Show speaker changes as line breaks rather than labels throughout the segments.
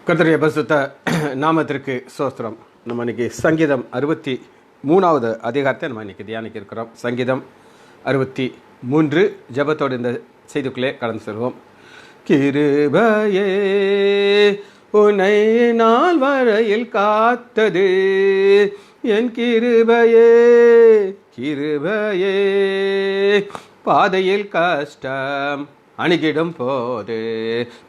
கர்த்தருடைய பரிசுத்த நாமத்திற்கு ஸ்தோத்திரம். நம்ம இன்னைக்கு சங்கீதம் 63வது அதிகாரத்தை நம்ம இன்னைக்கு தியானிக்க இருக்கிறோம். சங்கீதம் 63 ஜெபத்தோடு இந்த செய்திக்குள்ளே கடந்து செல்வோம். கிருபையே உன்னை நாள் வரையில் காத்தது என் கிருபையே, கிருபையே பாதையில் கஷ்டம் அணுகிடும் போது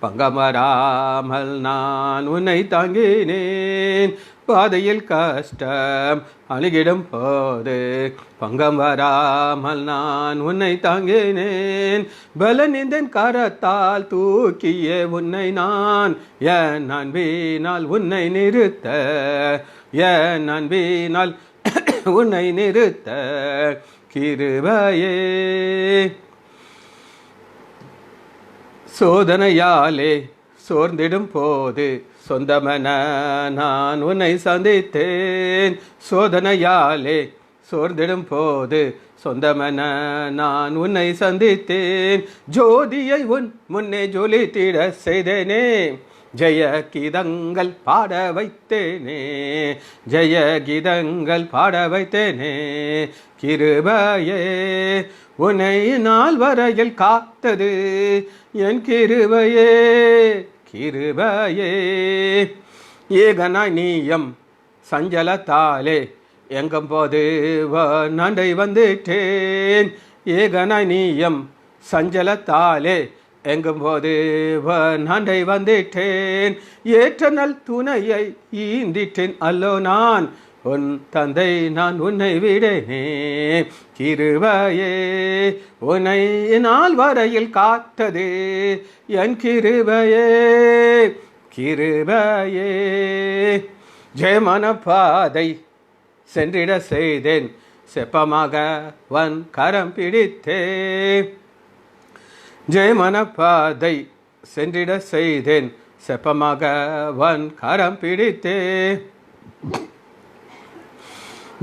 பங்கம் வராமல் நான் உன்னை தாங்கினேன். பாதையில் கஷ்டம் அணுகிடும் போது பங்கம் வராமல் நான் உன்னை தாங்கினேன். பலனிந்தன் கரத்தால் தூக்கிய உன்னை நான் என் அன்பினால் உன்னை நிறுத்த, என் அன்பினால் உன்னை நிறுத்த கிருபையே. சோதனையாலே சோர்ந்திடும் போது சொந்தமென நான் உன்னை சந்தித்தேன். சோதனையாலே சோர்ந்திடும் போது சொந்தமென நான் உன்னை சந்தித்தேன். ஜோதியை உன் முன்னே ஜொலித்திட செய்தேனே, ஜெய கீதங்கள் பாட வைத்தேனே, ஜெய கீதங்கள் பாட வைத்தேனே. கிருபையே உன்னை நாள் வரையில் காத்தது என் கிருபையே, கிருபையே. ஏகனாய் நீயம் சஞ்சலத்தாலே எங்கும் போது நண்டை வந்துட்டேன். ஏகனாய் நீயம் சஞ்சலத்தாலே எங்கும் போது நண்டை வந்துட்டேன். ஏற்ற நல் துணையை ஈந்திட்டேன் அல்லோ நான் உன் தந்தை நான் உன்னை விடேனே. கிருபையே உன்னை நாள் வரையில் காத்தது என் கிருபையே, கிருபையே. ஜெயமான பாதை சென்றிட செய்தேன், செப்பமாக வன் கரம் பிடித்தேன். ஜெயமான பாதை சென்றிட செய்தேன், செப்பமாக வன் கரம் பிடித்தேன்.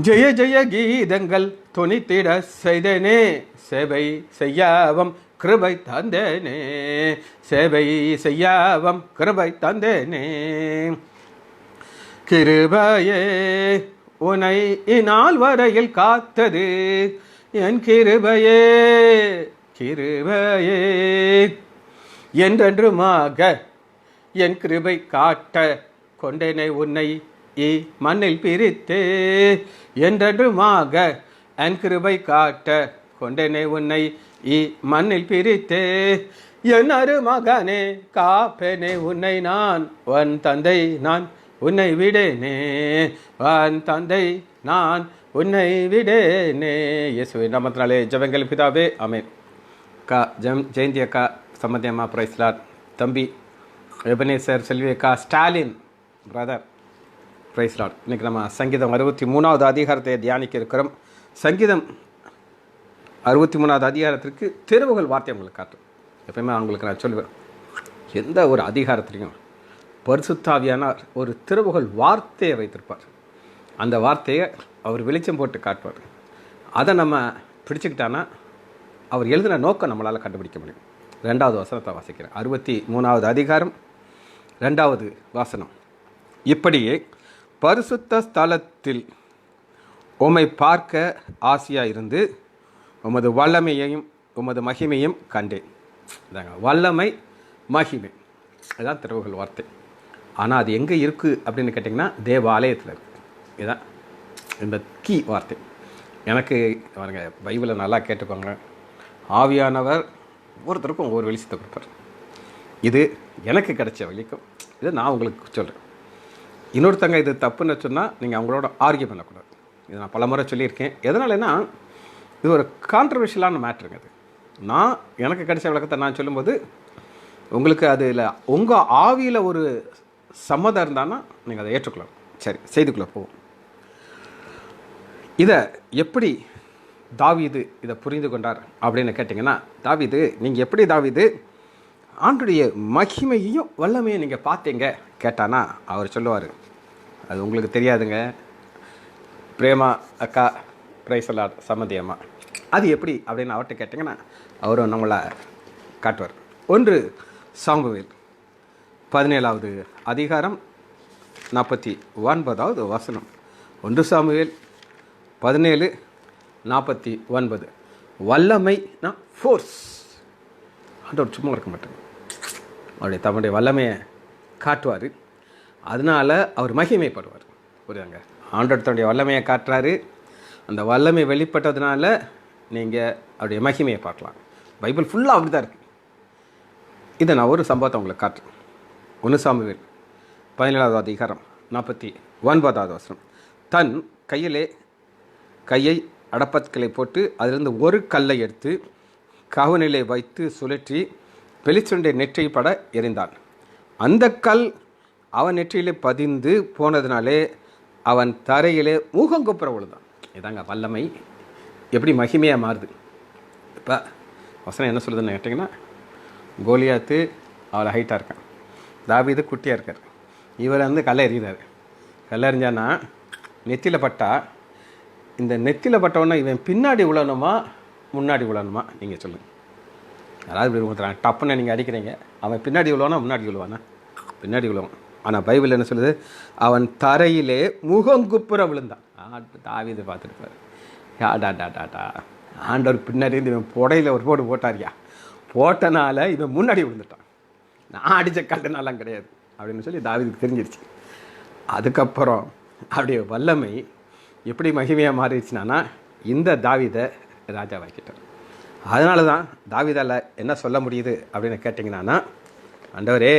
ஜெய ஜெய கீதங்கள் துணித்திட செய்தேனே, சேவை செய்யவும் கிருபை தந்தேனே, சேவை செய்யவும் கிருபை தந்தேனே. கிருபையே உன்னை இந்நாள் வரையில் காத்தது என் கிருபையே, கிருபையே. என்றென்றுமாக என் கிருபை காட்ட கொண்டேனே உன்னை மண்ணில் பிரித்தே. என்றென்றுமாக என் கிருபை காட்ட கொண்டேனே உன்னை மண்ணில் பிரித்தே. என் அருமகனே காப்பேனே உன்னை நான் உன் தந்தை நான் உன்னை விடேனே, உன் தந்தை நான் உன்னை விடேனே. இயேசுவின் நாமத்தினாலே ஜெபங்கள் பிதாவே, ஆமென். ஜெயந்தி அக்கா, சம்மதி அம்மா, பிரைஸ் லார்ட். தம்பி எபனேசர், செல்வி அக்கா, ஸ்டாலின் பிரதர், பிரைஸ் லார்ட். இன்றைக்கி நம்ம சங்கீதம் 63வது அதிகாரத்தை தியானிக்க இருக்கிறோம். சங்கீதம் 63வது அதிகாரத்திற்கு திருவுகள் வார்த்தை உங்களுக்கு காட்டும். எப்பயுமே அவங்களுக்கு நான் சொல்லுவேன், எந்த ஒரு அதிகாரத்திலையும் பரிசுத்தாவியானார் ஒரு திருவுகள் வார்த்தையை வைத்திருப்பார். அந்த வார்த்தையை அவர் வெளிச்சம் போட்டு காட்டுவார். அதை நம்ம பிடிச்சிக்கிட்டான்னா அவர் எழுதின நோக்கம் நம்மளால் கண்டுபிடிக்க முடியும். 2வது வசனத்தை வாசிக்கிறேன். 63வது அதிகாரம் 2வது வசனம். இப்படியே பரிசுத்த ஸ்தலத்தில் உம்மை பார்க்க ஆசையாக இருந்து உமது வல்லமையையும் உமது மகிமையும் கண்டேன். இதாங்க வல்லமை, மகிமை, இதுதான் திருவுகள் வார்த்தை. ஆனால் அது எங்கே இருக்குது அப்படின்னு கேட்டிங்கன்னா தேவாலயத்தில் இருக்குது. இதுதான் இந்த கீ வார்த்தை. எனக்கு பாருங்க, பைபிளை நல்லா கேட்டுக்கோங்க. ஆவியானவர் ஒவ்வொருத்தருக்கும் ஒவ்வொரு வெளிச்சத்தை கொடுப்பார். இது எனக்கு கிடைச்ச வெளிக்கும், இது நான் உங்களுக்கு சொல்கிறேன். இன்னொருத்தங்க இது தப்புன்னு சொன்னால் நீங்கள் அவங்களோட ஆர்கியூ பண்ணக்கூடாது. இது நான் பல முறை சொல்லியிருக்கேன். எதனாலன்னா இது ஒரு கான்ட்ரவர்ஷியலான மேட்ருங்க. அது நான் எனக்கு கிடைச்ச விளக்கத்தை நான் சொல்லும்போது உங்களுக்கு அதில் உங்கள் ஆவியில் ஒரு சம்மதம் இருந்தான்னா நீங்கள் அதை ஏற்றுக்கலாம். சரி, செய்திக்குள்ளே போவோம். இதை எப்படி தாவீது இதை புரிந்து கொண்டார் அப்படின்னு கேட்டிங்கன்னா, தாவீது நீங்கள் எப்படி தாவீது ஆண்டுடைய மகிமையையும் வல்லமையும் நீங்கள் பார்த்தீங்க கேட்டானா அவர் சொல்லுவார், அது உங்களுக்கு தெரியாதுங்க பிரேமா அக்கா, பிரைஸ் லார்ட், சம்மதி அம்மா, அது எப்படி அப்படின்னு அவர்கிட்ட கேட்டிங்கன்னா அவரும் நம்மளை காட்டுவார். 1 சாமுவேல் 17வது அதிகாரம் 49வது வசனம். 1 சாமுவேல் 17:49. வல்லமைனா ஃபோர்ஸ். ஆண்டவர் சும்மா இருக்க மாட்டாங்க, அவருடைய தம்முடைய வல்லமையை காட்டுவார். அதனால் அவர் மகிமைப்படுவார். புரியுதாங்க? ஆண்டவர் தன்னுடைய வல்லமையை காட்டுறாரு. அந்த வல்லமை வெளிப்பட்டதுனால நீங்கள் அவருடைய மகிமையை பார்க்கலாம். பைபிள் ஃபுல்லாக அப்படி தான் இருக்குது. இதை நான் ஒரு சம்பவத்தை உங்களுக்கு காட்டுறேன். 1 சாமுவேல் 17வது அதிகாரம் 49வது வசனம். தன் கையை அடப்பத்களை போட்டு அதிலிருந்து ஒரு கல்லை எடுத்து கவனிலே வைத்து சுழற்றி பெலிஸ்தருடைய நெற்றி பட எறிந்தான். அந்த கல் அவன் நெற்றியிலே பதிந்து போனதுனாலே அவன் தரையிலே முகங்குப்புற விழுந்தான். இதாங்க வல்லமை எப்படி மகிமையாக மாறுது. இப்போ வசனம் என்ன சொல்லுதுன்னு கேட்டிங்கன்னா, கோலியாத்து அவளை ஹைட்டாக இருக்கான், தாவீது குட்டியாக இருக்கார். இவர் கல்லை எறிகிறார். கல்லை எறிஞ்சானா நெத்தியில் பட்டா, இந்த நெத்தியில் பட்டவொன்னே இவன் பின்னாடி விழணுமா முன்னாடி விழணுமா நீங்கள் சொல்லுங்கள். யாராவது இப்படி ஊற்றுறாங்க, டப்புன்னு நீங்கள் அடிக்கிறீங்க, அவன் பின்னாடி விழுவானா முன்னாடி விழுவானா? பின்னாடி விழுவான். ஆனால் பைபிள் என்ன சொல்லுது? அவன் தரையிலே முகங்குப்புற விழுந்தான். தாவீது பார்த்துருப்பார். டாடா ஆண்டவர் பின்னாடி இருந்து இவன் புடையில் ஒரு போடு போட்டாரியா, போட்டனால இவன் முன்னாடி விழுந்துட்டான், நான் அடித்த கல்லுனாலாம் கிடையாது அப்படின்னு சொல்லி தாவீதுக்கு தெரிஞ்சிருச்சு. அதுக்கப்புறம் அப்படியே வல்லமை எப்படி மகிமையாக மாறிடுச்சுனா, இந்த தாவீதை ராஜாவாக்கிட்டார். அதனால தான் தாவீதால் என்ன சொல்ல முடியுது அப்படின்னு கேட்டிங்கன்னா, ஆண்டவரே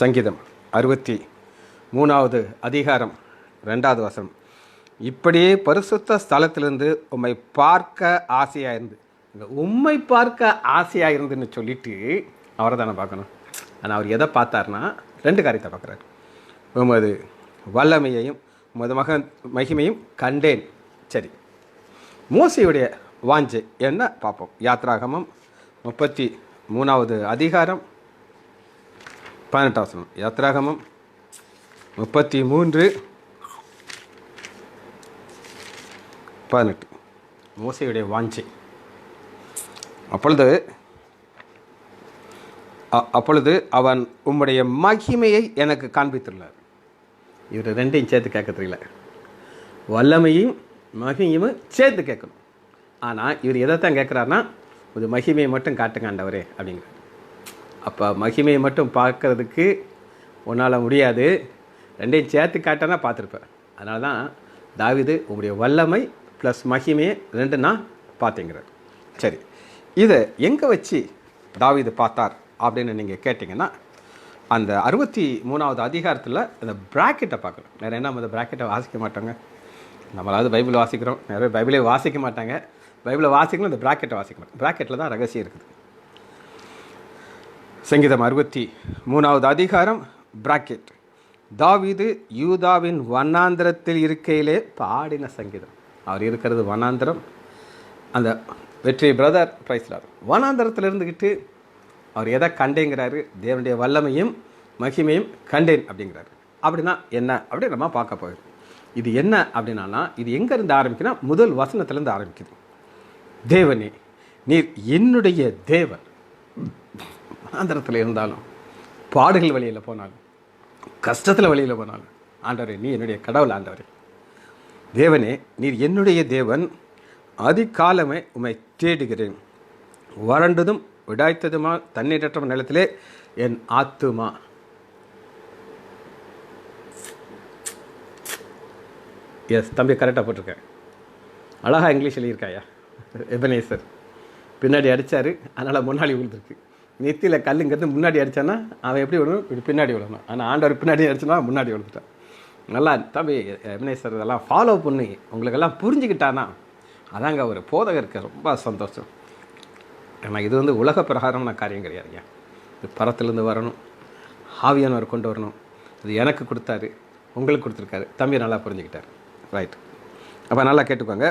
சங்கீதம் 63வது அதிகாரம் 2வது வசனம். இப்படியே பரிசுத்த ஸ்தலத்திலிருந்து உம்மை பார்க்க ஆசையாக இருந்து, உம்மை பார்க்க ஆசையாக இருந்துன்னு சொல்லிட்டு அவரை தானே பார்க்கணும். ஆனால் அவர் எதை பார்த்தார்னா 2 காரியத்தை பார்க்குறாரு. உமது வல்லமையையும் உமது மகிமையும் கண்டேன். சரி, மோசையுடைய வாஞ்சை என்ன பார்ப்போம். யாத்ராகமம் 33வது அதிகாரம் 18வது வசனம். யாத்ராகமம் 33:18. மோசையுடைய வாஞ்சை. அப்பொழுது அவன் உம்முடைய மகிமையை எனக்கு காண்பித்துள்ளார். இவர் 2ஐயும் சேர்த்து கேட்க தெரியல, வல்லமையும் மகிமையும் சேர்த்து கேட்கணும். ஆனால் இவர் எதைத்தான் கேட்குறாருன்னா, ஒரு மகிமையை மட்டும் காட்டுங்க ஆண்டவரே அப்படிங்கிறார். அப்போ மகிமையை மட்டும் பார்க்கறதுக்கு உன்னால் முடியாது, 2ஐயும் சேர்த்து காட்டினா பார்த்துருப்பேன். அதனால தான் தாவீது உங்களுடைய வல்லமை ப்ளஸ் மகிமையை 2 பார்த்தீங்கிறார். சரி, இதை எங்கே வச்சு தாவீது பார்த்தார் அப்படின்னு நீங்கள் கேட்டிங்கன்னா, அந்த 63வது அதிகாரத்தில் இந்த ப்ராக்கெட்டை பார்க்கணும். வேறு என்ன, அந்த ப்ராக்கெட்டை வாசிக்க மாட்டாங்க. நம்மளாவது பைபிள் வாசிக்கிறோம், நிறைய பைபிளே வாசிக்க மாட்டாங்க. பைபிளை வாசிக்கணும், இந்த ப்ராக்கெட்டை வாசிக்கணும். ப்ராக்கெட்டில் தான் ரகசியம் இருக்குது. சங்கீதம் 63வது அதிகாரம் ப்ராக்கெட். தாவீது யூதாவின் வனாந்திரத்தில் இருக்கையிலே பாடின சங்கீதம். அவர் இருக்கிறது வனாந்திரம். அந்த வெற்றி பிரதர் பிரைஸ்லார் வனாந்திரத்தில் இருந்துக்கிட்டு அவர் எதை கண்டேங்கிறாரு? தேவனுடைய வல்லமையும் மகிமையும் கண்டேன் அப்படிங்கிறாரு. அப்படின்னா என்ன அப்படின்னு நம்ம பார்க்க போகிறோம். இது என்ன அப்படின்னா, இது எங்கேருந்து ஆரம்பிக்குன்னா, முதல் வசனத்துலேருந்து ஆரம்பிக்குது. தேவனே நீர் என்னுடைய தேவன். வனாந்திரத்தில் இருந்தாலும், பாடுகள் வழியில் போனாலும், கஷ்டத்தில் வழியில் போனாலும், ஆண்டவரே நீ என்னுடைய கடவுள். ஆண்டவரே தேவனே நீர் என்னுடைய தேவன், அதிகாலமே உம்மை தேடுகிறேன். வறண்டதும் விடாய்த்ததுமா தண்ணீரற்ற நிலத்திலே என் ஆத்துமா. எஸ் தம்பி, கரெக்டாக போட்டிருக்கேன். அழகாக இங்கிலீஷில் இருக்காயா. எபனேசர் பின்னாடி அடித்தார், அதனால் முன்னாடி விழுந்துருக்கு. நெத்தியில் கல்லுங்கிறது முன்னாடி அடித்தானா அவன் எப்படி விடணும், இப்படி பின்னாடி விடணும். ஆனால் ஆண்டவர் பின்னாடி அடிச்சுனா முன்னாடி விழுந்துட்டான். நல்லா தம்பி எபனேசர் இதெல்லாம் ஃபாலோ பண்ணி உங்களுக்கெல்லாம் புரிஞ்சுக்கிட்டானா அதாங்க ஒரு போதகருக்கு ரொம்ப சந்தோஷம். ஏன்னா இது உலக பிரகாரமான காரியம் கிடையாதுங்க. இது பரத்துலேருந்து வரணும், ஆவியானவர் கொண்டு வரணும். இது எனக்கு கொடுத்தாரு, உங்களுக்கு கொடுத்துருக்காரு. தம்பி நல்லா புரிஞ்சுக்கிட்டார். ரைட். அப்போ நல்லா கேட்டுக்கோங்க.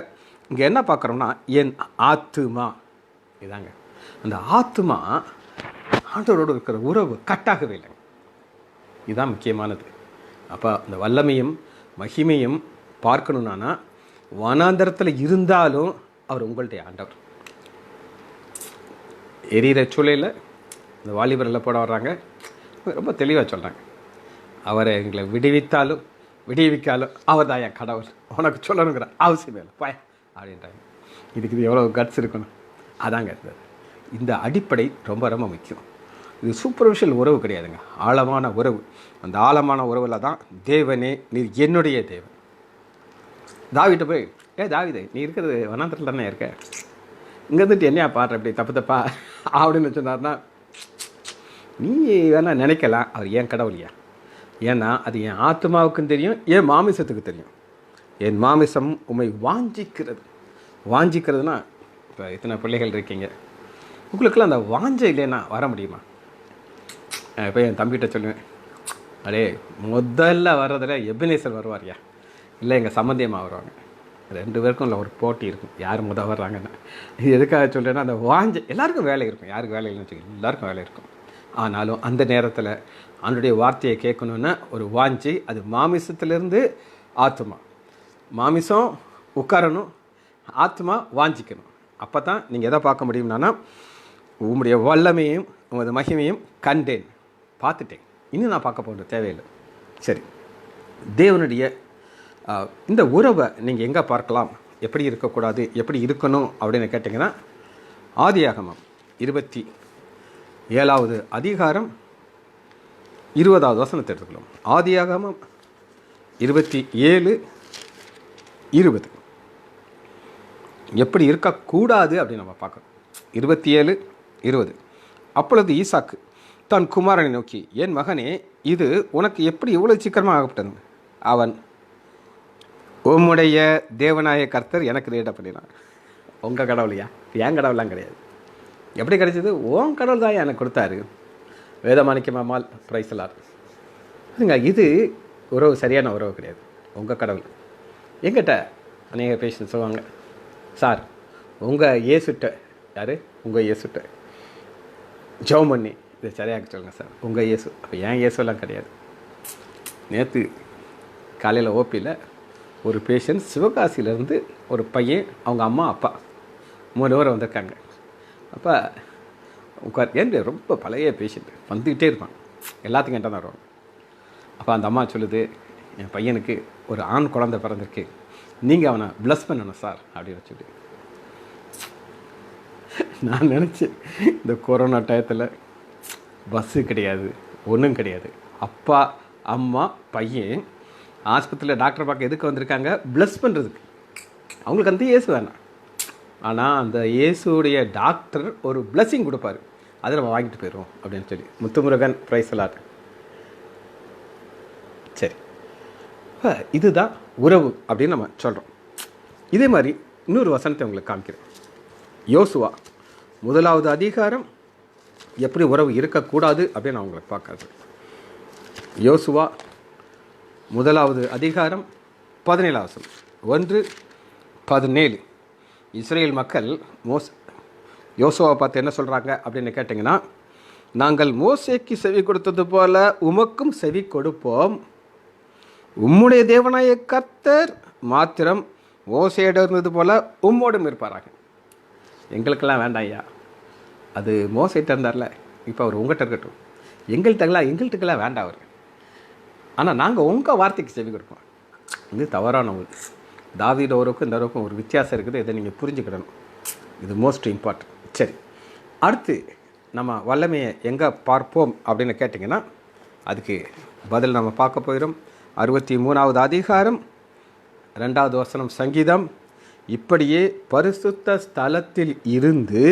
இங்கே என்ன பார்க்குறோம்னா, என் ஆத்துமா. இதாங்க அந்த ஆத்துமா ஆண்டவரோடு இருக்கிற உறவு கட்டாகவே இல்லைங்க. இதுதான் முக்கியமானது. அப்போ அந்த வல்லமையும் மகிமையும் பார்க்கணுன்னா, வனாந்தரத்தில் இருந்தாலும் அவர் உங்களுடைய ஆண்டவர். எரியிற சூழலில் இந்த வாலிபரில் போட வர்றாங்க. ரொம்ப தெளிவாக சொல்கிறாங்க, அவரை எங்களை விடுவித்தாலும் விடுவிக்காலும் அவர் தான் என் கடவுள், உனக்கு சொல்லணுங்கிற அவசியம் இல்லை பாய அப்படின்றாங்க. இதுக்கு இது எவ்வளோ கட்ஸ் இருக்கணும். அதாங்க இருந்தது. இந்த அடிப்படை ரொம்ப ரொம்ப முக்கியம். இது சூப்பர்ஃபிஷியல் உறவு கிடையாதுங்க, ஆழமான உறவு. அந்த ஆழமான உறவில் தான் தேவனே நீர் என்னுடைய தேவன். தாவிட்ட போய், தாவிதே நீ இருக்கிறது வனாந்திரத்தில் தானே இருக்க, இங்கே இருந்துட்டு என்னையா பாடுற அப்படி தப்பு தப்பா அப்படின்னு சொன்னார்னா, நீ வேணா நினைக்கலாம் அவர் ஏன் கடவுளையா. ஏன்னா அது என் ஆத்மாவுக்கும் தெரியும், என் மாமிசத்துக்கு தெரியும். என் மாமிசம் உண்மை வாஞ்சிக்கிறது. வாஞ்சிக்கிறதுனா, இப்போ இத்தனை பிள்ளைகள் இருக்கீங்க, உங்களுக்கெல்லாம் அந்த வாஞ்சை இல்லைன்னா வர முடியுமா? இப்போ என் தம்பிகிட்ட சொல்லுவேன், அடே முதல்ல வர்றதில் எபினேசர் வருவார்யா, இல்லை எங்கள் சம்மந்தியமாக வருவாங்க. 2 பேருக்கும் இல்லை ஒரு போட்டி இருக்கும், யார் முதல் வர்றாங்கன்னு. இது எதுக்காக சொல்கிறேன்னா, அந்த வாஞ்சை எல்லாருக்கும் வேலை இருக்கும், யாருக்கு வேலை இல்லைன்னு வச்சுக்கோங்க, எல்லாருக்கும் வேலை இருக்கும். ஆனாலும் அந்த நேரத்தில் அவனுடைய வார்த்தையை கேட்கணுன்னா ஒரு வாஞ்சி, அது மாமிசத்திலேருந்து ஆத்மா. மாமிசம் உட்காரணும், ஆத்மா வாஞ்சிக்கணும். அப்போ தான் நீங்கள் எதை பார்க்க முடியும்னா, உங்களுடைய வல்லமையும் உங்களது மகிமையும் கண்டேன், பார்த்துட்டேன், இன்னும் நான் பார்க்க போகிற தேவையில்லை. சரி, தேவனுடைய இந்த உறவை நீங்கள் எங்கே பார்க்கலாம், எப்படி இருக்கக்கூடாது, எப்படி இருக்கணும் அப்படின்னு கேட்டிங்கன்னா, ஆதியாகமம் 27வது அதிகாரம் 20வது வசனத்தை எடுத்துக்கலாம். ஆதியாகமம் 27:20 எப்படி இருக்கக்கூடாது அப்படின்னு நம்ம பார்க்கணும். 27:20 அப்பொழுது ஈசாக்கு தன் குமாரனை நோக்கி, என் மகனே, இது உனக்கு எப்படி இவ்வளோ சீக்கிரமாக ஆகப்பட்டது? அவன், உம்முடைய தேவனாய கர்த்தர் எனக்கு ரீட பண்ணினான். உங்கள் கடவுளையா? என் கடவுளாம் கிடையாது. எப்படி கிடைச்சது? உன் கடவுள் தான் எனக்கு கொடுத்தாரு. வேதமாணிக்கமால் பிரைசலார். அதுங்க, இது உறவு சரியான உறவு கிடையாது. உங்கள் கடவுள். எங்கிட்ட அநேக பேஷண்ட் சொல்லுவாங்க, சார் உங்கள் ஏசுட்ட, யார் உங்கள் ஏசுட்ட ஜெபம் பண்ணி இதை சரியாக சொல்லுங்கள் சார், உங்கள் இயேசு. அப்போ ஏன் இயேசுலாம் கிடையாது. நேற்று காலையில் ஓபியில் ஒரு பேஷண்ட் சிவகாசியிலேருந்து ஒரு பையன், அவங்க அம்மா அப்பா 3 பேர் வந்திருக்காங்க. அப்போ உட்கார், ஏன் ரொம்ப பழைய பேஷண்ட் வந்துக்கிட்டே இருப்பான், எல்லாத்துக்கும் என்கிட்ட தான் வருவாங்க. அப்போ அந்த அம்மா சொல்லுது, என் பையனுக்கு ஒரு ஆண் குழந்தை பிறந்திருக்கு, நீங்கள் அவனை ப்ளஸ் பண்ணணும் சார் அப்படின்னு சொல்லி. நான் நினச்சேன், இந்த கொரோனா டயத்தில் பஸ்ஸு கிடையாது, ஒன்றும் கிடையாது, அப்பா அம்மா பையன் ஆஸ்பத்திரியில் டாக்டர் பார்க்க எதுக்கு வந்திருக்காங்க? ப்ளஸ் பண்ணுறதுக்கு. அவங்களுக்கு அந்த இயேசு வேணாம், ஆனால் அந்த இயேசுடைய டாக்டர் ஒரு பிளஸ்ஸிங் கொடுப்பாரு, அதை நம்ம வாங்கிட்டு போயிடுவோம் அப்படின்னு சொல்லி. முத்துமுருகன் பிரைசலாட். சரி, இப்போ இதுதான் உறவு அப்படின்னு நம்ம சொல்கிறோம். இதே மாதிரி இன்னொரு வசனத்தை உங்களுக்கு காமிக்கிறேன். யோசுவா 1வது அதிகாரம் எப்படி உறவு இருக்கக்கூடாது அப்படின்னு நான் உங்களுக்கு பார்க்காது. யோசுவா 1வது அதிகாரம் 17வது வசனம், 1:17. இஸ்ரேல் மக்கள் யோசுவாவை பார்த்து என்ன சொல்கிறாங்க அப்படின்னு கேட்டிங்கன்னா, நாங்கள் மோசேக்கு செவி கொடுத்தது போல உமக்கும் செவி கொடுப்போம், உம்முடைய தேவனாய கர்த்தர் மாத்திரம் மோசேயிடம் இருந்தது போல உம்மோடும் இருப்பாராங்க. எங்களுக்கெல்லாம் வேண்டாம் ஐயா, அது மோசேட்ட இருந்தார்ல, இப்போ அவர் உங்கள்கிட்ட இருக்கட்டும், எங்கள்கிட்டக்கெல்லாம் வேண்டாம் அவர், ஆனால் நாங்கள் உங்கள் வார்த்தைக்கு செவி கொடுப்போம். இது தவறான ஒரு தாவீது உறவுக்கும் இந்த உறவுக்கும் ஒரு வித்தியாசம் இருக்குது, இதை நீங்கள் புரிஞ்சுக்கிடணும். இது மோஸ்ட் இம்பார்ட்டன்ட். சரி, அடுத்து நம்ம வல்லமையை எங்கே பார்ப்போம் அப்படின்னு கேட்டிங்கன்னா, அதுக்கு பதில் நம்ம பார்க்க போயிடும். 63வது அதிகாரம் 2வது வசனம், சங்கீதம். இப்படியே பரிசுத்த ஸ்தலத்தில் இருந்து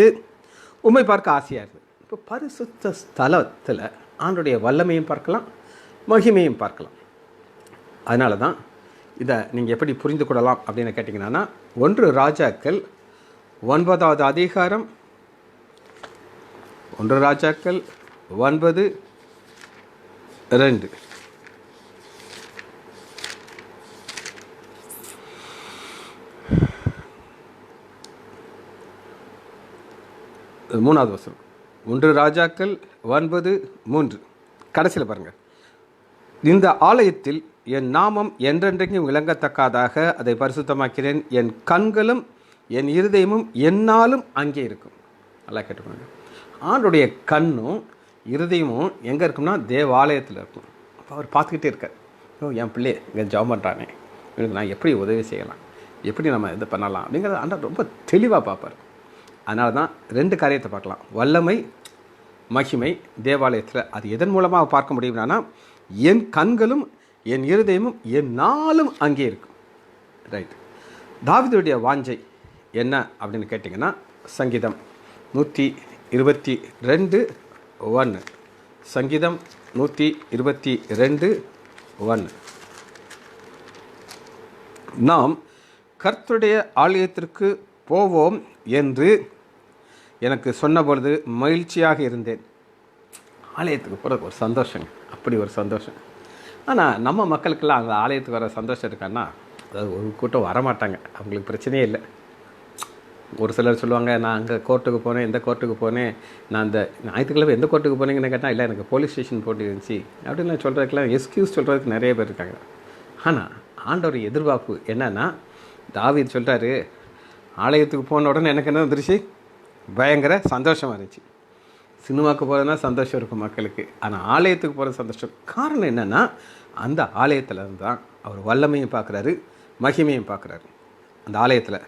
உம்மை பார்க்க ஆசையாக இருக்குது. இப்போ பரிசுத்த ஸ்தலத்தில் ஆண்டுடைய வல்லமையும் பார்க்கலாம், மகிமையும் பார்க்கலாம். அதனால தான் இதை நீங்கள் எப்படி புரிந்து கொள்ளலாம் அப்படின்னு கேட்டிங்கன்னா, 1 ராஜாக்கள் 9வது அதிகாரம், 1 ராஜாக்கள் 9:2. மூணாவது வசனம், 1 ராஜாக்கள் 9:3. கடைசியில் பாருங்கள், இந்த ஆலயத்தில் என் நாமம் என்றென்றைக்கும் விளங்கத்தக்காதாக அதை பரிசுத்தமாக்கிறேன், என் கண்களும் என் இருதயமும் என்னாலும் அங்கே இருக்கும். நல்லா கேட்டுக்கோங்க. ஆண்டுடைய கண்ணும் இருதயமும் எங்கே இருக்கும்னா தேவாலயத்தில் இருக்கும். அப்போ அவர் பார்த்துக்கிட்டே இருக்கார். என் பிள்ளை இங்கே ஜாப் பண்ணுறானே, இவனுக்கு நான் எப்படி உதவி செய்யலாம், எப்படி நம்ம இது பண்ணலாம் அப்படிங்கிறத ஆண்டவர் ரொம்ப தெளிவாக பார்ப்பார். அதனால தான் 2 காரியத்தை பார்க்கலாம். வல்லமை, மகிமை தேவாலயத்தில். அது எதன் மூலமாக பார்க்க முடியும்னா, என் கண்களும் என் இருதயமும் என் நாளும் அங்கே இருக்கும். ரைட். தாவீதுடைய வாஞ்சை என்ன அப்படின்னு கேட்டிங்கன்னா, சங்கீதம் 122:1. சங்கீதம் 122:1. நாம் கர்த்தருடைய ஆலயத்திற்கு போவோம் என்று எனக்கு சொன்ன பொழுது மகிழ்ச்சியாக இருந்தேன். ஆலயத்துக்கு போகிறது ஒரு சந்தோஷங்க, அப்படி ஒரு சந்தோஷம். ஆனால் நம்ம மக்களுக்கெல்லாம் அந்த ஆலயத்துக்கு வர சந்தோஷம் இருக்கான்னா, அதாவது ஒரு கூட்டம் வரமாட்டாங்க, அவங்களுக்கு பிரச்சனையே இல்லை. ஒரு சிலர் சொல்லுவாங்க, நான் அங்கே கோர்ட்டுக்கு போனேன், எந்த கோர்ட்டுக்கு போனேன், நான் அந்த ஞாயிற்றுக்கிழமை எந்த கோர்ட்டுக்கு போனீங்கன்னு கேட்டால், இல்லை எனக்கு போலீஸ் ஸ்டேஷன் போட்டு இருந்துச்சு அப்படின்னு சொல்கிறதுக்கெல்லாம் எக்ஸ்கியூஸ் சொல்கிறதுக்கு நிறைய பேர் இருக்காங்க. ஆனால் ஆண்டவர் எதிர்பார்ப்பு என்னன்னா, தாவீது சொல்கிறாரு, ஆலயத்துக்கு போன உடனே எனக்கு என்ன வந்துருச்சு, பயங்கர சந்தோஷமாக இருந்துச்சு. சினிமாவுக்கு போகிறதுனா சந்தோஷம் இருக்கும் மக்களுக்கு, ஆனால் ஆலயத்துக்கு போகிறது சந்தோஷம். காரணம் என்னென்னா, அந்த ஆலயத்தில் தான் அவர் வல்லமையும் பார்க்குறாரு, மகிமையும் பார்க்குறாரு. அந்த ஆலயத்தில்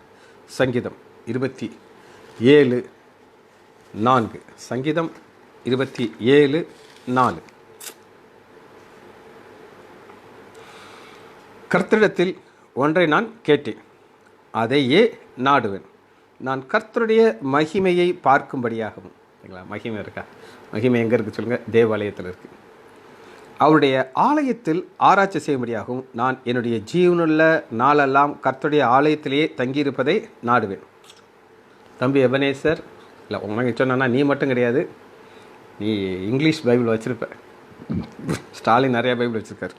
சங்கீதம் 27:4. சங்கீதம் 27:4. கர்த்தரிடத்தில் ஒன்றை நான் கேட்டேன், அதையே நாடுவேன், நான் கர்த்தருடைய மகிமையை பார்க்கும்படியாகவும். சரிங்களா? மகிமை இருக்கா? மகிமை எங்கே இருக்குது சொல்லுங்கள்? தேவாலயத்தில் இருக்குது. அவருடைய ஆலயத்தில் ஆராய்ச்சி செய்யும்படியாகவும் நான் என்னுடைய ஜீவனுள்ள நாளெல்லாம் கர்த்தருடைய ஆலயத்திலேயே தங்கியிருப்பதை நாடுவேன். தம்பி எபனேசர், இல்லை உனக்கு சொன்னா நீ மட்டும் கிடையாது, நீ இங்கிலீஷ் பைபிள் வச்சுருப்ப. ஸ்டாலின் நிறையா பைபிள் வச்சுருக்காரு.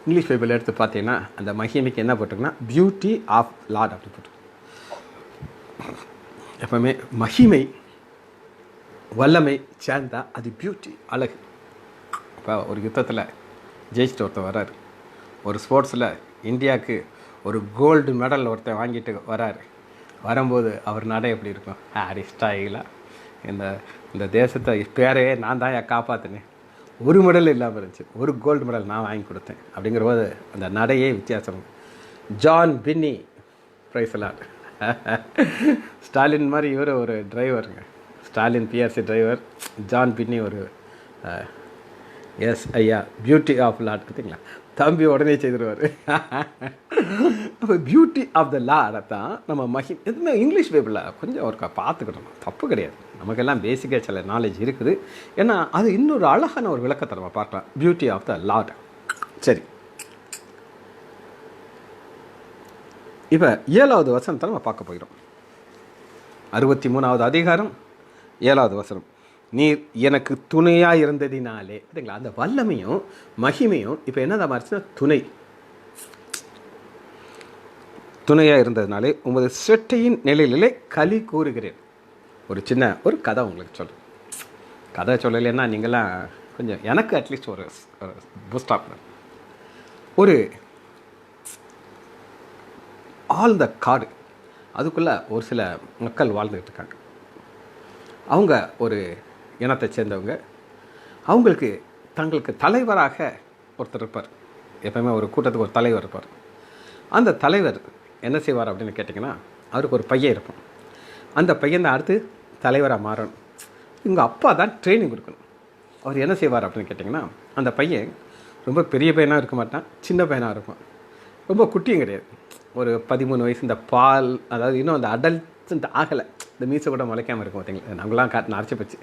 இங்கிலீஷ் பைபிள் எடுத்து பார்த்தீங்கன்னா அந்த மகிமைக்கு என்ன போட்டிருக்குன்னா, பியூட்டி ஆஃப் லார்ட் அப்படி போட்டு. எப்பவுமே மகிமை வல்லமை சேர்ந்தா அது பியூட்டி, அழகு. இப்போ ஒரு யுத்தத்தில் ஜெயிச்சிட்டு ஒருத்தர் வர்றாரு, ஒரு ஸ்போர்ட்ஸில் இந்தியாவுக்கு ஒரு கோல்டு மெடல் ஒருத்தர் வாங்கிட்டு வராரு. வரும்போது அவர் நடை எப்படி இருக்கும், அப்படி ஸ்டைலாக, இந்த தேசத்தை பேரையே நான் தான் காப்பாற்றினேன், ஒரு மெடல் இல்லாமல் இருந்துச்சு, ஒரு கோல்டு மெடல் நான் வாங்கி கொடுத்தேன் அப்படிங்கிற போது அந்த நடையே வித்தியாசம். ஜான் பின்னி பிரைஸ் லார்ட். ஸ்டாலின் மாதிரி இவர் ஒரு டிரைவருங்க, ஸ்டாலின் பிஆர்சி டிரைவர், ஜான் பின்னி ஒரு எஸ் ஐயா பியூட்டி ஆஃப் லார்ட். பார்த்தீங்களா, தம்பி உடனே செய்திருவார். அப்போ பியூட்டி ஆஃப் த லார்டை தான் நம்ம எதுவுமே இங்கிலீஷ் பைபிளில் கொஞ்சம் ஒரு பார்த்துக்கிட்டோம், தப்பு கிடையாது. நமக்கெல்லாம் பேசிக்காக சில நாலேஜ் இருக்குது. ஏன்னா அது இன்னொரு அழகான ஒரு விளக்கத்தை நம்ம பார்க்கலாம், பியூட்டி ஆஃப் த லார்ட். சரி, இப்போ 7வது வசனத்தை நம்ம பார்க்க போகிறோம். 63வது அதிகாரம் 7வது வசனம். நீர் எனக்கு துணையாக இருந்ததினாலே. பார்த்தீங்களா, அந்த வல்லமையும் மகிமையும் இப்போ என்னதான் மாறிச்சுன்னா துணையாக இருந்ததுனாலே உமது செட்டையின் நிலையிலே களி கூறுகிறேன். ஒரு கதை உங்களுக்கு சொல்கிறேன். கதை சொல்லலைன்னா நீங்களாம் கொஞ்சம் எனக்கு அட்லீஸ்ட் ஒரு பூஸ்டாப். ஒரு ஆழ்ந்த காடு, அதுக்குள்ளே ஒரு சில மக்கள் வாழ்ந்துக்கிட்டு இருக்காங்க. அவங்க ஒரு இனத்தை சேர்ந்தவங்க. அவங்களுக்கு தங்களுக்கு தலைவராக ஒருத்தர் இருப்பார். எப்பவுமே ஒரு கூட்டத்துக்கு ஒரு தலைவர் இருப்பார். அந்த தலைவர் என்ன செய்வார் அப்படின்னு கேட்டிங்கன்னா, அவருக்கு ஒரு பையன் இருப்பான். அந்த பையன் தான் அடுத்து தலைவராக மாறணும். இவங்க அப்பா தான் ட்ரைனிங் கொடுக்கணும். அவர் என்ன செய்வார் அப்படின்னு கேட்டிங்கன்னா, அந்த பையன் ரொம்ப பெரிய பையனாக இருக்க மாட்டான், சின்ன பையனாக இருப்பான். ரொம்ப குட்டியும் கிடையாது, ஒரு 13 வயசு. இந்த பால், அதாவது இன்னும் அந்த அடல்ட் ஆகலை, இந்த மீசை கூட முளைக்காமல் இருக்கும். பார்த்தீங்களா, நாங்களாம் அரைச்சி போச்சு.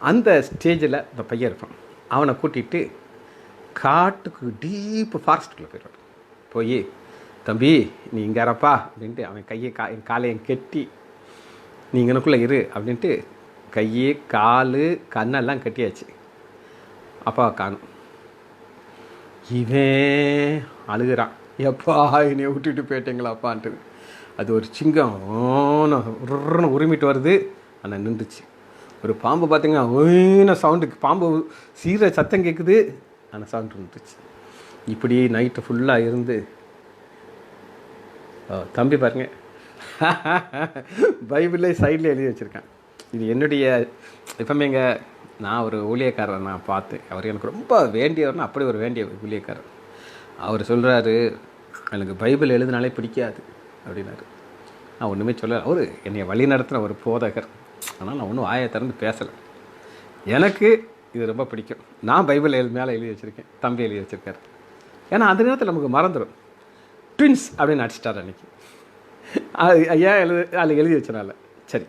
அந்த ஸ்டேஜில் இந்த பையன் இருப்பான். அவனை கூட்டிகிட்டு காட்டுக்கு டீப்பு ஃபாரஸ்ட்டுக்குள்ளே போயிடுவான். போய், தம்பி நீ இங்கே இருப்பா அப்படின்ட்டு அவன் கையை காலையும் கெட்டி, நீ இங்கனுக்குள்ளே இரு அப்படின்ட்டு கையை கால் கண்ணெல்லாம் கட்டியாச்சு. அப்பாவை காணும். இவன் அழுகிறான், எப்பா என்னை விட்டுட்டு போயிட்டீங்களாப்பான்ட்டு. அது ஒரு சிங்கம் உரிமிட்டு வருது, ஆனால் நின்றுச்சு. ஒரு பாம்பு பார்த்தீங்கன்னா ஒயின சவுண்டுக்கு, பாம்பு சீர சத்தம் கேட்குது, ஆனால் சவுண்டு நின்றுச்சு. இப்படி நைட்டு ஃபுல்லாக இருந்து தம்பி பாருங்க, பைபிளே சைடில் எழுதி வச்சுருக்கேன். இது என்னுடைய எப்பவுமேங்க நான் ஒரு ஊழியக்காரரை நான் பார்த்தேன். அவர் எனக்கு ரொம்ப வேண்டியவர்னா அப்படி ஒரு வேண்டிய ஊழியக்காரர். அவர் சொல்கிறாரு, எனக்கு பைபிள் எழுதினாலே பிடிக்காது அப்படின்னாரு. நான் ஒன்றுமே சொல்லலை. அவர் என்னை வழி நடத்துகிற ஒரு போதகர். ஆனால் நான் ஒன்றும் வாயை திறந்து பேசலை. எனக்கு இது ரொம்ப பிடிக்கும். நான் பைபிள் மேலே எழுதி வச்சுருக்கேன், தம்பி எழுதி வச்சுருக்காரு. ஏன்னா அந்த நேரத்தில் நமக்கு மறந்துடும். ட்வின்ஸ் அப்படின்னு அடிச்சிட்டார் அன்றைக்கி. அது ஐயா அதில் எழுதி வச்சனால சரி.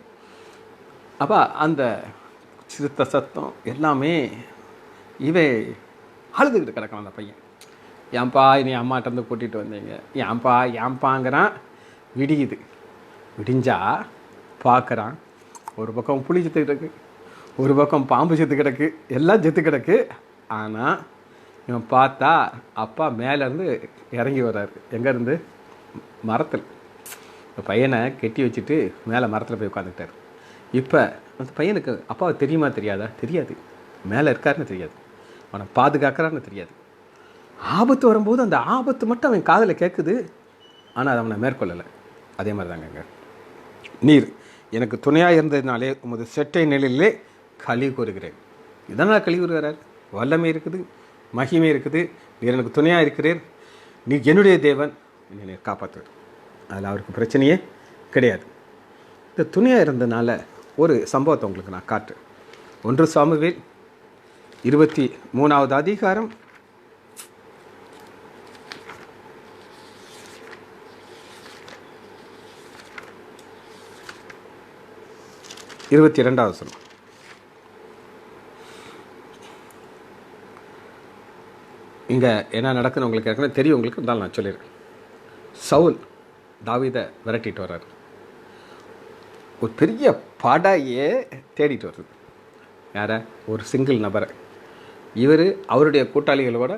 அப்போ அந்த சிறுத்த சத்தம் எல்லாமே இவன் அழுதுகிட்டு கிடக்கான் அந்த பையன். ஏன்பா நீ அம்மாட்டேருந்து கூட்டிகிட்டு வந்தீங்க, ஏன்பாங்கிறான். விடியுது. விடிஞ்சா பார்க்குறான், ஒரு பக்கம் புளி செத்து கிடக்கு, ஒரு பக்கம் பாம்பு செத்து கிடக்கு, எல்லாம் செத்து கிடக்கு. ஆனால் இவன் பார்த்தா அப்பா மேலேருந்து இறங்கி வர்றாரு. எங்கேருந்து? மரத்தில். இந்த பையனை கெட்டி வச்சுட்டு மேலே மரத்தில் போய் உட்காந்துக்கிட்டார். இப்போ அந்த பையனுக்கு அப்பாவை தெரியுமா தெரியாதா? தெரியாது. மேலே இருக்காருன்னு தெரியாது, அவனை பாதுகாக்கிறான்னு தெரியாது. ஆபத்து வரும்போது அந்த ஆபத்து மட்டும் அவன் காதில் கேட்குது, ஆனால் அதை அவனை மேற்கொள்ளலை. அதே மாதிரி தாங்க, நீர் எனக்கு துணையாக இருந்ததுனாலே உமது செட்டை நிலையிலே களி கூறுகிறேன். இதனால் களி கூறுகிறார். வல்லமை இருக்குது, மகிமை இருக்குது. நீர் எனக்கு துணையாக இருக்கிறீர், நீர் என்னுடைய தேவன், என்னை காப்பாற்றுவார். அதில் அவருக்கு பிரச்சனையே கிடையாது. இந்த துணையாக இருந்ததுனால ஒரு சம்பவத்தை உங்களுக்கு நான் காட்டுறேன். 1 சாமுவேல் 23வது அதிகாரம் 22வது வசனம். இங்கே என்ன நடக்குதுன்னு உங்களுக்கு ஏற்கனவே தெரியும். உங்களுக்கு இருந்தாலும் நான் சொல்லிடுறேன். சவுல் தாவீதை விரட்டிட்டு வர்றாரு. ஒரு பெரிய படையே தேடிட்டு வருது. யாரை? ஒரு சிங்கிள் நபரை. இவர் அவருடைய கூட்டாளிகளோட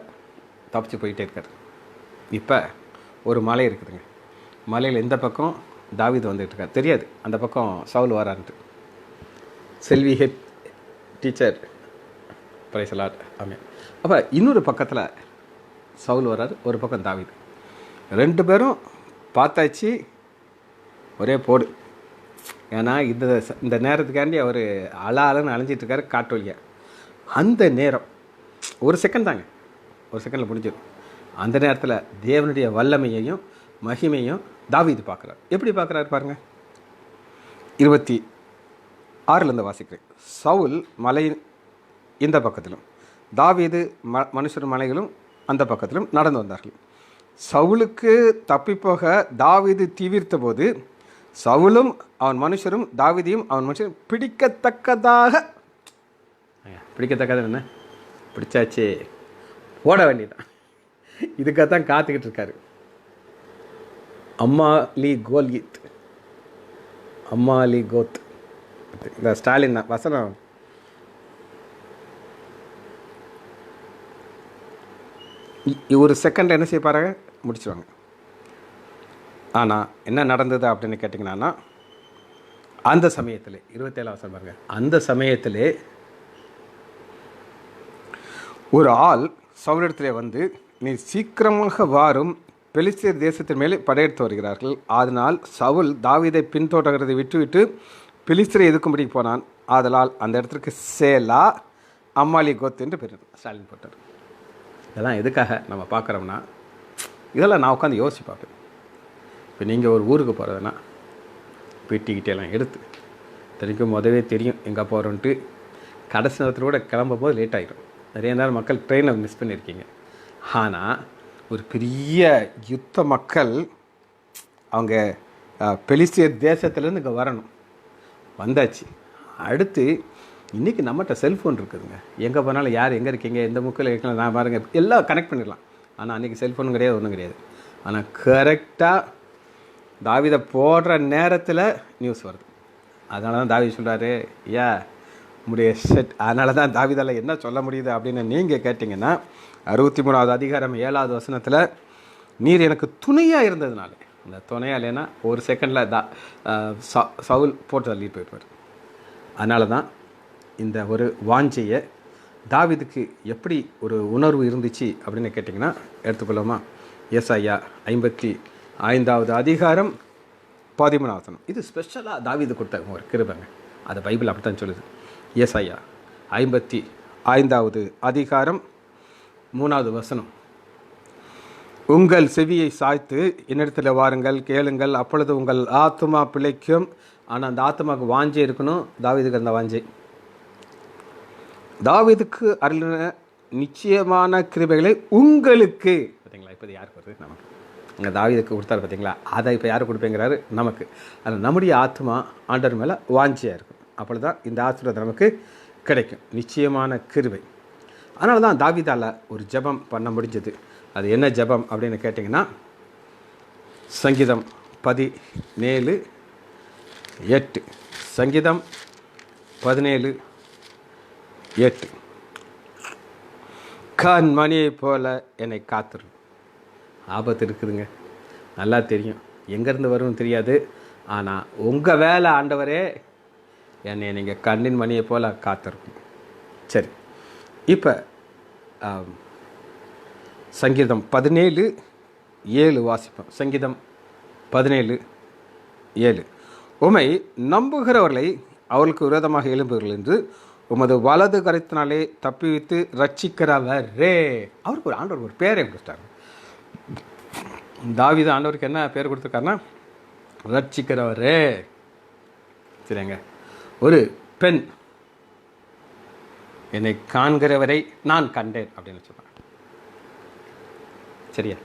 தப்பிச்சு போயிட்டே இருக்கார். இப்போ ஒரு மலை இருக்குதுங்க. மலையில் எந்த பக்கம் தாவீது வந்துட்டு இருக்கார் தெரியாது, அந்த பக்கம் சவுல் வரான்ட்டு. செல்வி ஹெட் டீச்சர் பிரைசலாட் ஆமாம். அப்போ இன்னொரு பக்கத்தில் சவுல் வர்றார், ஒரு பக்கம் தாவீது. 2 பேரும் பார்த்தாச்சு, ஒரே போடு. ஏன்னா இந்த நேரத்துக்காண்டி அவர் அலாலன்னு அலைஞ்சிட்ருக்காரு காட்டு வழியா. அந்த நேரம் ஒரு செகண்ட் தாங்க, ஒரு செகண்டில் முடிஞ்சிடும். அந்த நேரத்தில் தேவனுடைய வல்லமையையும் மகிமையும் தாவீது பார்க்குறார். எப்படி பார்க்குறாரு பாருங்கள். 26லேருந்து வாசிக்கிறேன். சவுல் மலையின் இந்த பக்கத்திலும் தாவீது மனுஷர் மலைகளும் அந்த பக்கத்திலும் நடந்து வந்தார்கள். சவுலுக்கு தப்பிப்போக தாவீது தீவிர்த்த போது சவுலும் அவன் மனுஷரும் தாவீதையும் அவன் மனுஷரும் பிடிக்கத்தக்கதாக என்ன பிடிச்சாச்சே, ஓட வேண்டியதான். இதுக்காகத்தான் காத்துக்கிட்டு இருக்காரு. அம்மாலி கோத் இந்த ஸ்டாலின் தான் வசனம். ஒரு செகண்டில் என்ன செய்ய பாருங்க, முடிச்சுருவாங்க. ஆனால் என்ன நடந்தது அப்படின்னு கேட்டிங்கன்னா, அந்த சமயத்தில் 27 வசனம் பாருங்க. அந்த சமயத்திலே ஒரு ஆள் சவுலிடத்திலே வந்து, நீ சீக்கிரமாக வாரும், பெலிஸ்தியர் தேசத்தின் மேலே படையெடுத்து வருகிறார்கள். அதனால் சவுல் தாவீதை பின்தொடர்கிறதை விட்டுவிட்டு பெலிஸ்தியரை எதுக்கும்படி போனான். ஆதலால் அந்த இடத்துக்கு சேலா அம்மாலி கோத் என்று பேர் ஸ்டாலின் போட்டார். இதெல்லாம் எதுக்காக நம்ம பார்க்குறோம்னா, இதெல்லாம் நான் உட்காந்து யோசிச்சு பார்ப்பேன். இப்போ நீங்கள் ஒரு ஊருக்கு போகிறதுனா பெட்டிக்கிட்டேலாம் எடுத்து தெரிஞ்சுக்கும் போதவே தெரியும் எங்கே போகிறோன்ட்டு. கடைசி நேரத்தில் கூட கிளம்பும் போது லேட் ஆகிடும். நிறைய நேரம் மக்கள் ட்ரெயினை மிஸ் பண்ணியிருக்கீங்க. ஆனால் ஒரு பெரிய யுத்த மக்கள் அவங்க பெலிஸ்தியர் தேசத்துலேருந்து இங்கே வரணும். வந்தாச்சு. அடுத்து இன்றைக்கி நம்மகிட்ட செல்ஃபோன் இருக்குதுங்க. எங்கே போனாலும் யார் எங்கே இருக்கீங்க, எந்த முக்கில் இருக்கலாம், நான் பாருங்கள், எல்லாம் கனெக்ட் பண்ணிடலாம். ஆனால் அன்றைக்கி செல்ஃபோனும் கிடையாது, ஒன்றும் கிடையாது. ஆனால் கரெக்டாக தாவீதை போடுற நேரத்தில் நியூஸ் வருது. அதனால தான் தாவீது சொல்கிறாரு, உடைய செட். அதனால தான் தாவீதால் என்ன சொல்ல முடியுது அப்படின்னு நீங்கள் கேட்டிங்கன்னா, 63வது அதிகாரம் 7வது வசனத்தில், நீர் எனக்கு துணையாக இருந்ததுனால, அந்த துணையாக இல்லைன்னா ஒரு செகண்டில் சவுல் போட்டு தள்ளி போயிடுவார். அதனால தான் இந்த ஒரு வாஞ்சையை தாவீதுக்கு எப்படி ஒரு உணர்வு இருந்துச்சு அப்படின்னு கேட்டிங்கன்னா எடுத்துக்கொள்ளுமா. ஏசாயா 55வது அதிகாரம் 13வது வசனம். இது ஸ்பெஷலாக தாவீது கொடுத்த ஒரு கிருபைங்க. அது பைபிள் அப்படி தான் சொல்லுது. ஏசாயா 55வது அதிகாரம் 3வது வசனம். உங்கள் செவியை சாய்த்து என்னிடத்தில் வாருங்கள், கேளுங்கள், அப்பொழுது உங்கள் ஆத்மா பிழைக்கும். ஆனால் அந்த ஆத்மாவுக்கு வாஞ்சை இருக்கணும். தாவீதுக்கு அந்த வாஞ்சை, தாவீதுக்கு அருளின நிச்சயமான கிருபைகளை உங்களுக்கு, பார்த்தீங்களா, இப்போ யாருக்கு வருது? நமக்கு. அங்கே தாவீதுக்கு கொடுத்தாரு பார்த்தீங்களா, அதை இப்போ யாருக்கு கொடுப்பேங்கிறாரு? நமக்கு. அதில் நம்முடைய ஆத்மா ஆண்டவர் மேலே வாஞ்சியாக இருக்கும். அப்பொழுது தான் இந்த ஆசீர்வாதம் நமக்கு கிடைக்கும், நிச்சயமான கிருபை. அதனால தான் தாவீதால் ஒரு ஜெபம் பண்ண முடிஞ்சது. அது என்ன ஜெபம் அப்படின்னு கேட்டிங்கன்னா, சங்கீதம் 17:8. சங்கீதம் 17:8. கண்மணியை போல என்னை காத்துரு. ஆபத்து இருக்குதுங்க, நல்லா தெரியும், எங்கேருந்து வரும்னு தெரியாது. ஆனால் உங்கள் வேலை ஆண்டவரே, என்னை நீங்கள் கண்ணின் மணியை போல் காத்திருக்கும். சரி, இப்போ சங்கீதம் 17:7 வாசிப்போம். சங்கீதம் 17:7. உம்மை நம்புகிறவர்களை அவர்களுக்கு விரோதமாக எழும்புகிறீர்கள் என்று உமது வலது கரத்தினாலே தப்பிவித்து ரட்சிக்கிறவரே. அவருக்கு ஒரு ஆண்டவர் ஒரு பேரை கொடுத்தாரு. தாவீது ஆண்டவருக்கு என்ன பேர் கொடுத்துருக்காருன்னா, ரட்சிக்கிறவரே. சரிங்க. ஒரு பெண் என்னை காண்கிறவரை நான் கண்டேன் அப்படின்னு சொல்கிறாங்க. சரியா?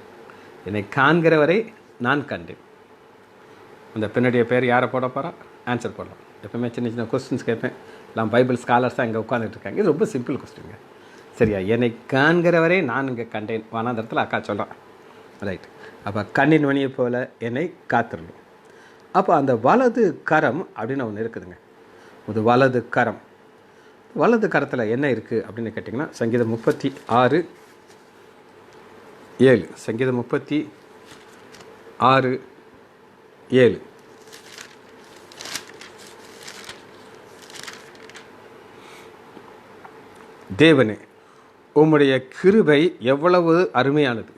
என்னை காண்கிறவரை நான் கண்டேன். அந்த பெண்ணுடைய பேர் யாரை போட போகிறா? ஆன்சர் போடலாம். எப்பவுமே சின்ன சின்ன கொஸ்டின்ஸ் கேட்பேன். நான் பைபிள் ஸ்காலர்ஸ் தான் இங்கே உட்காந்துட்டு இருக்காங்க. இது ரொம்ப சிம்பிள் கொஸ்டின்ங்க. சரியா? என்னை காண்கிறவரை நான் இங்கே கண்டேன். வானாந்தரத்தில் அக்கா சொல்கிறான். ரைட். அப்போ கண்ணின் மணியை போல் என்னை காத்திரணும். அப்போ அந்த வலது கரம் அப்படின்னு ஒன்று இருக்குதுங்க. அது வலது கரம். வலது கரத்தில் என்ன இருக்குது அப்படின்னு கேட்டிங்கன்னா, சங்கீதம் 36:7. சங்கீதம் 36:7. தேவனே, உம்முடைய கிருபை எவ்வளவு அருமையானது.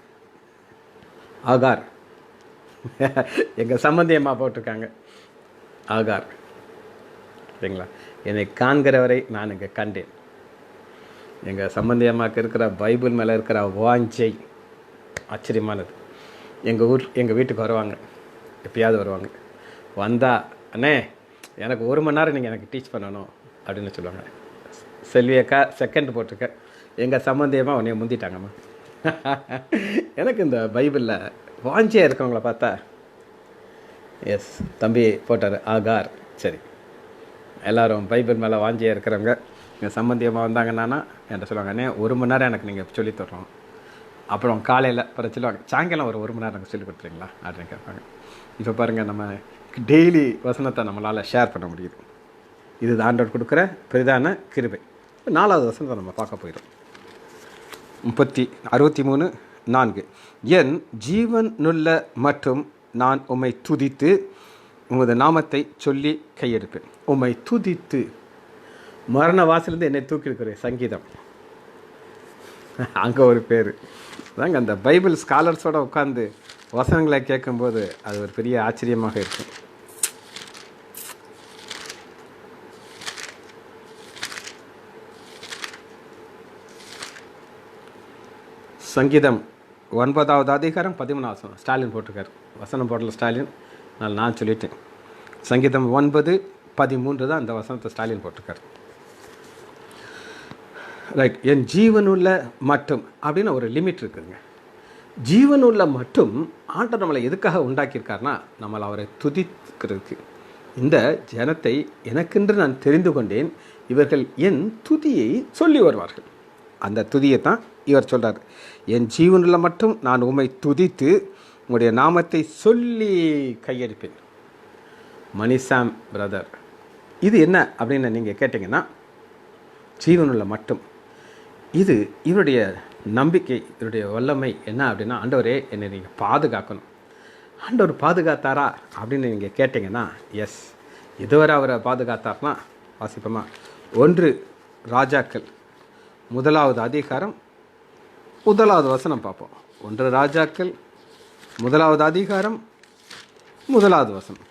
ஆகார், எங்கள் சம்பந்தியம்மா போட்டிருக்காங்க ஆகார். சரிங்களா? என்னை காண்கிறவரை நான் இங்கே கண்டேன். எங்கள் சம்பந்தியம்மாவுக்கு இருக்கிற பைபிள் மேலே இருக்கிற வாஞ்சை ஆச்சரியமானது. எங்கள் வீட்டுக்கு வருவாங்க, எப்பயாவது வருவாங்க. வந்தால், அண்ணே எனக்கு 1 மணி நேரம் நீங்கள் எனக்கு டீச் பண்ணணும் அப்படின்னு சொல்லுவாங்க. செல்வியக்கா செகண்ட் போட்டிருக்க, எங்கள் சம்பந்தியமாக உன்னைய முந்திட்டாங்கம்மா. எனக்கு இந்த பைபிளில் வாஞ்சியாக இருக்கவங்கள பார்த்தா, எஸ் தம்பி போட்டார் ஆகார். சரி, எல்லோரும் பைபிள் மேலே வாஞ்சியாக இருக்கிறவங்க எங்கள் சம்பந்தியமாக வந்தாங்கன்னா என்கிட்ட சொல்லுவாங்க, அண்ணே 1 மணி நேரம் எனக்கு நீங்கள் சொல்லித்தரோம். அப்புறம் காலையில் அப்புறம் சொல்லுவாங்க, சாயங்காலம் ஒரு 1 மணி நேரம் எனக்கு சொல்லிக் கொடுத்துறீங்களா அப்படின்னு கேட்பாங்க. இப்போ பாருங்கள், நம்ம டெய்லி வசனத்தை நம்மளால் ஷேர் பண்ண முடியுது. இது ஆண்டவர் கொடுக்குற பெரிதான கிருபை. 4வது வசனத்தை நம்ம பார்க்க போயிடும். 63:4. என் ஜீவனுள்ள மற்றும் நான் உம்மை துதித்து உமது நாமத்தை சொல்லி கையெடுப்பேன். உம்மை துதித்து, மரண வாசலிருந்து என்னை தூக்கியிருக்கிறேன். சங்கீதம் அங்கே ஒரு பேர் தாங்க. அந்த பைபிள் ஸ்காலர்ஸோடு உட்காந்து வசனங்களை கேட்கும்போது அது ஒரு பெரிய ஆச்சரியமாக இருக்கும். சங்கீதம் 9வது அதிகாரம் 13வது வசனம். ஸ்டாலின் போட்டிருக்காரு, வசனம் போடல ஸ்டாலின், நான் சொல்லிட்டேன். சங்கீதம் 9:13 தான் அந்த வசனத்தை ஸ்டாலின் போட்டிருக்காரு. ரைட். என் ஜீவனுள்ள மட்டும் அப்படின்னு ஒரு லிமிட் இருக்குதுங்க. ஜீவனுள்ள மட்டும் ஆண்டவர் நம்மளை எதுக்காக உண்டாக்கியிருக்காருனா, நம்மளை அவரை துதிக்கிறதுக்கு. இந்த ஜனத்தை எனக்கென்று நான் தெரிந்து கொண்டேன், இவர்கள் என் துதியை சொல்லி வருவார்கள். அந்த துதியை தான் இவர் சொல்கிறார். என் ஜீவனுள்ள மட்டும் நான் உம்மை துதித்து உங்களுடைய நாமத்தை சொல்லி கையெடுப்பேன். மணிசாம் பிரதர், இது என்ன அப்படின்னு நீங்கள் கேட்டிங்கன்னா, ஜீவனுள்ள மட்டும் இது இவருடைய நம்பிக்கை, இவருடைய வல்லமை என்ன அப்படின்னா, ஆண்டவரே என்னை நீங்கள் பாதுகாக்கணும். ஆண்டவர் பாதுகாத்தாரா அப்படின்னு நீங்கள் கேட்டிங்கன்னா, எஸ், இதுவரை அவரை பாதுகாத்தார்னா வாசிப்போமா? 1 ராஜாக்கள் 1வது அதிகாரம் 1வது வசனம் பார்ப்போம். 1 ராஜாக்கள் 1வது அதிகாரம் 1வது வசனம்.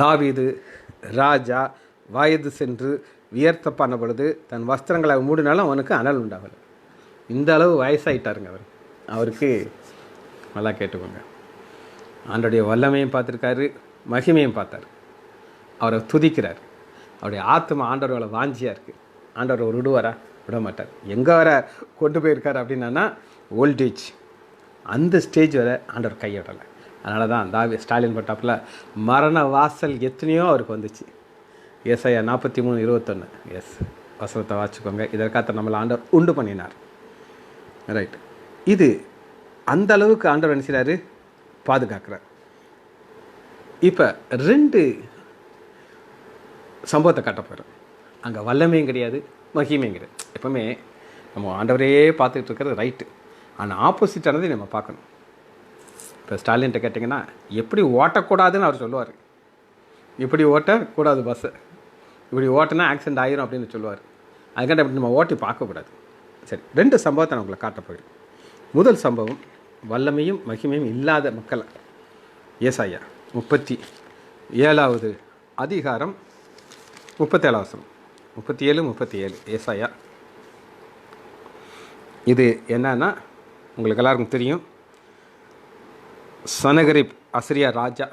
தாவீது ராஜா வயது சென்று வியர்த்த பண்ண பொழுது தன் வஸ்திரங்களை மூடினாலும் அவனுக்கு அனல் உண்டாகலை. இந்த அளவு வயசாயிட்டாருங்க அவருக்கு. நல்லா கேட்டுக்கோங்க. ஆண்டோடைய வல்லமையும் பார்த்துருக்காரு, மகிமையும் பார்த்தார். அவரை துதிக்கிறார். அவருடைய ஆத்மா ஆண்டவரோட வாஞ்சியாக இருக்குது. ஆண்டவர் ஒரு விட மாட்டார். எங்கே வர கொண்டு போயிருக்கார் அப்படின்னா ஓல்டேஜ், அந்த ஸ்டேஜ் வரை ஆண்டவர் கைவிடலை. அதனால தான் ஸ்டாலின் பட்டாப்பில் மரண வாசல் எத்தனையோ அவருக்கு வந்துச்சு. ஏசாயா 43:21 வசனத்தை வாசிக்கோங்க. இதற்காக நம்மளை ஆண்டவர் உண்டு பண்ணினார். ரைட். இது அந்த அளவுக்கு ஆண்டவர் என்ன செய்கிறாரு, பாதுகாக்கிறார். இப்போ 2 சம்பவத்தை காட்ட போகிறோம். அங்கே வல்லமையும் கிடையாது, மகிமையும் கிடையாது. எப்பவுமே நம்ம ஆண்டவரே பார்த்துக்கிட்டு இருக்கிறது ரைட்டு, ஆனால் ஆப்போசிட்டானதை நம்ம பார்க்கணும். இப்போ ஸ்டாலின்கிட்ட கேட்டிங்கன்னா எப்படி ஓட்டக்கூடாதுன்னு அவர் சொல்லுவார். இப்படி ஓட்டக்கூடாது பஸ்ஸை, இப்படி ஓட்டினா ஆக்சிடென்ட் ஆகிரும் அப்படின்னு சொல்லுவார். அதுக்காண்டி அப்படி நம்ம ஓட்டி பார்க்கக்கூடாது. சரி, 2 சம்பவத்தை நான் உங்களை காட்ட போயிடும். முதல் சம்பவம் வல்லமையும் மகிமையும் இல்லாத மக்களை. ஏசாயா 37 அதிகாரம் 37 வசனம், 37 ஏசாயா. இது என்னன்னா உங்களுக்கு எல்லாருக்கும் தெரியும். சனகரிப் அசிரியா ராஜா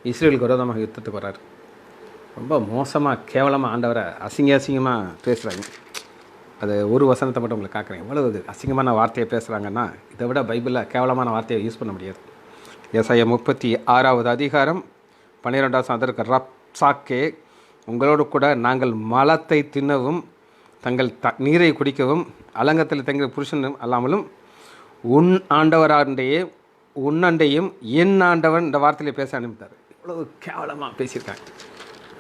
இஸ்ரேலுக்கு விரோதமாக யுத்தத்துக்கு வர்றாரு. ரொம்ப மோசமாக கேவலமாக ஆண்டவரை அசிங்கமாக பேசுகிறாங்க. அது ஒரு வசனத்தை மட்டும் உங்களுக்கு காக்கிறேன். எவ்வளவு அசிங்கமான வார்த்தையை பேசுகிறாங்கன்னா இதை விட பைபிளில் கேவலமான வார்த்தையை யூஸ் பண்ண முடியாது. ஏசாயா 36 அதிகாரம் 12 அதற்கு ரப்சாக்கே, உங்களோடு கூட நாங்கள் மலத்தை தின்னவும் தங்கள் நீரை குடிக்கவும் அலங்கத்தில் தங்கிய புருஷனும் அல்லாமலும் உன் ஆண்டவராண்டையே உன்னண்டையும் என் ஆண்டவன் இந்த வார்த்தையில் பேச அனுப்பித்தார். இவ்வளவு கேவலமாக பேசியிருக்காங்க.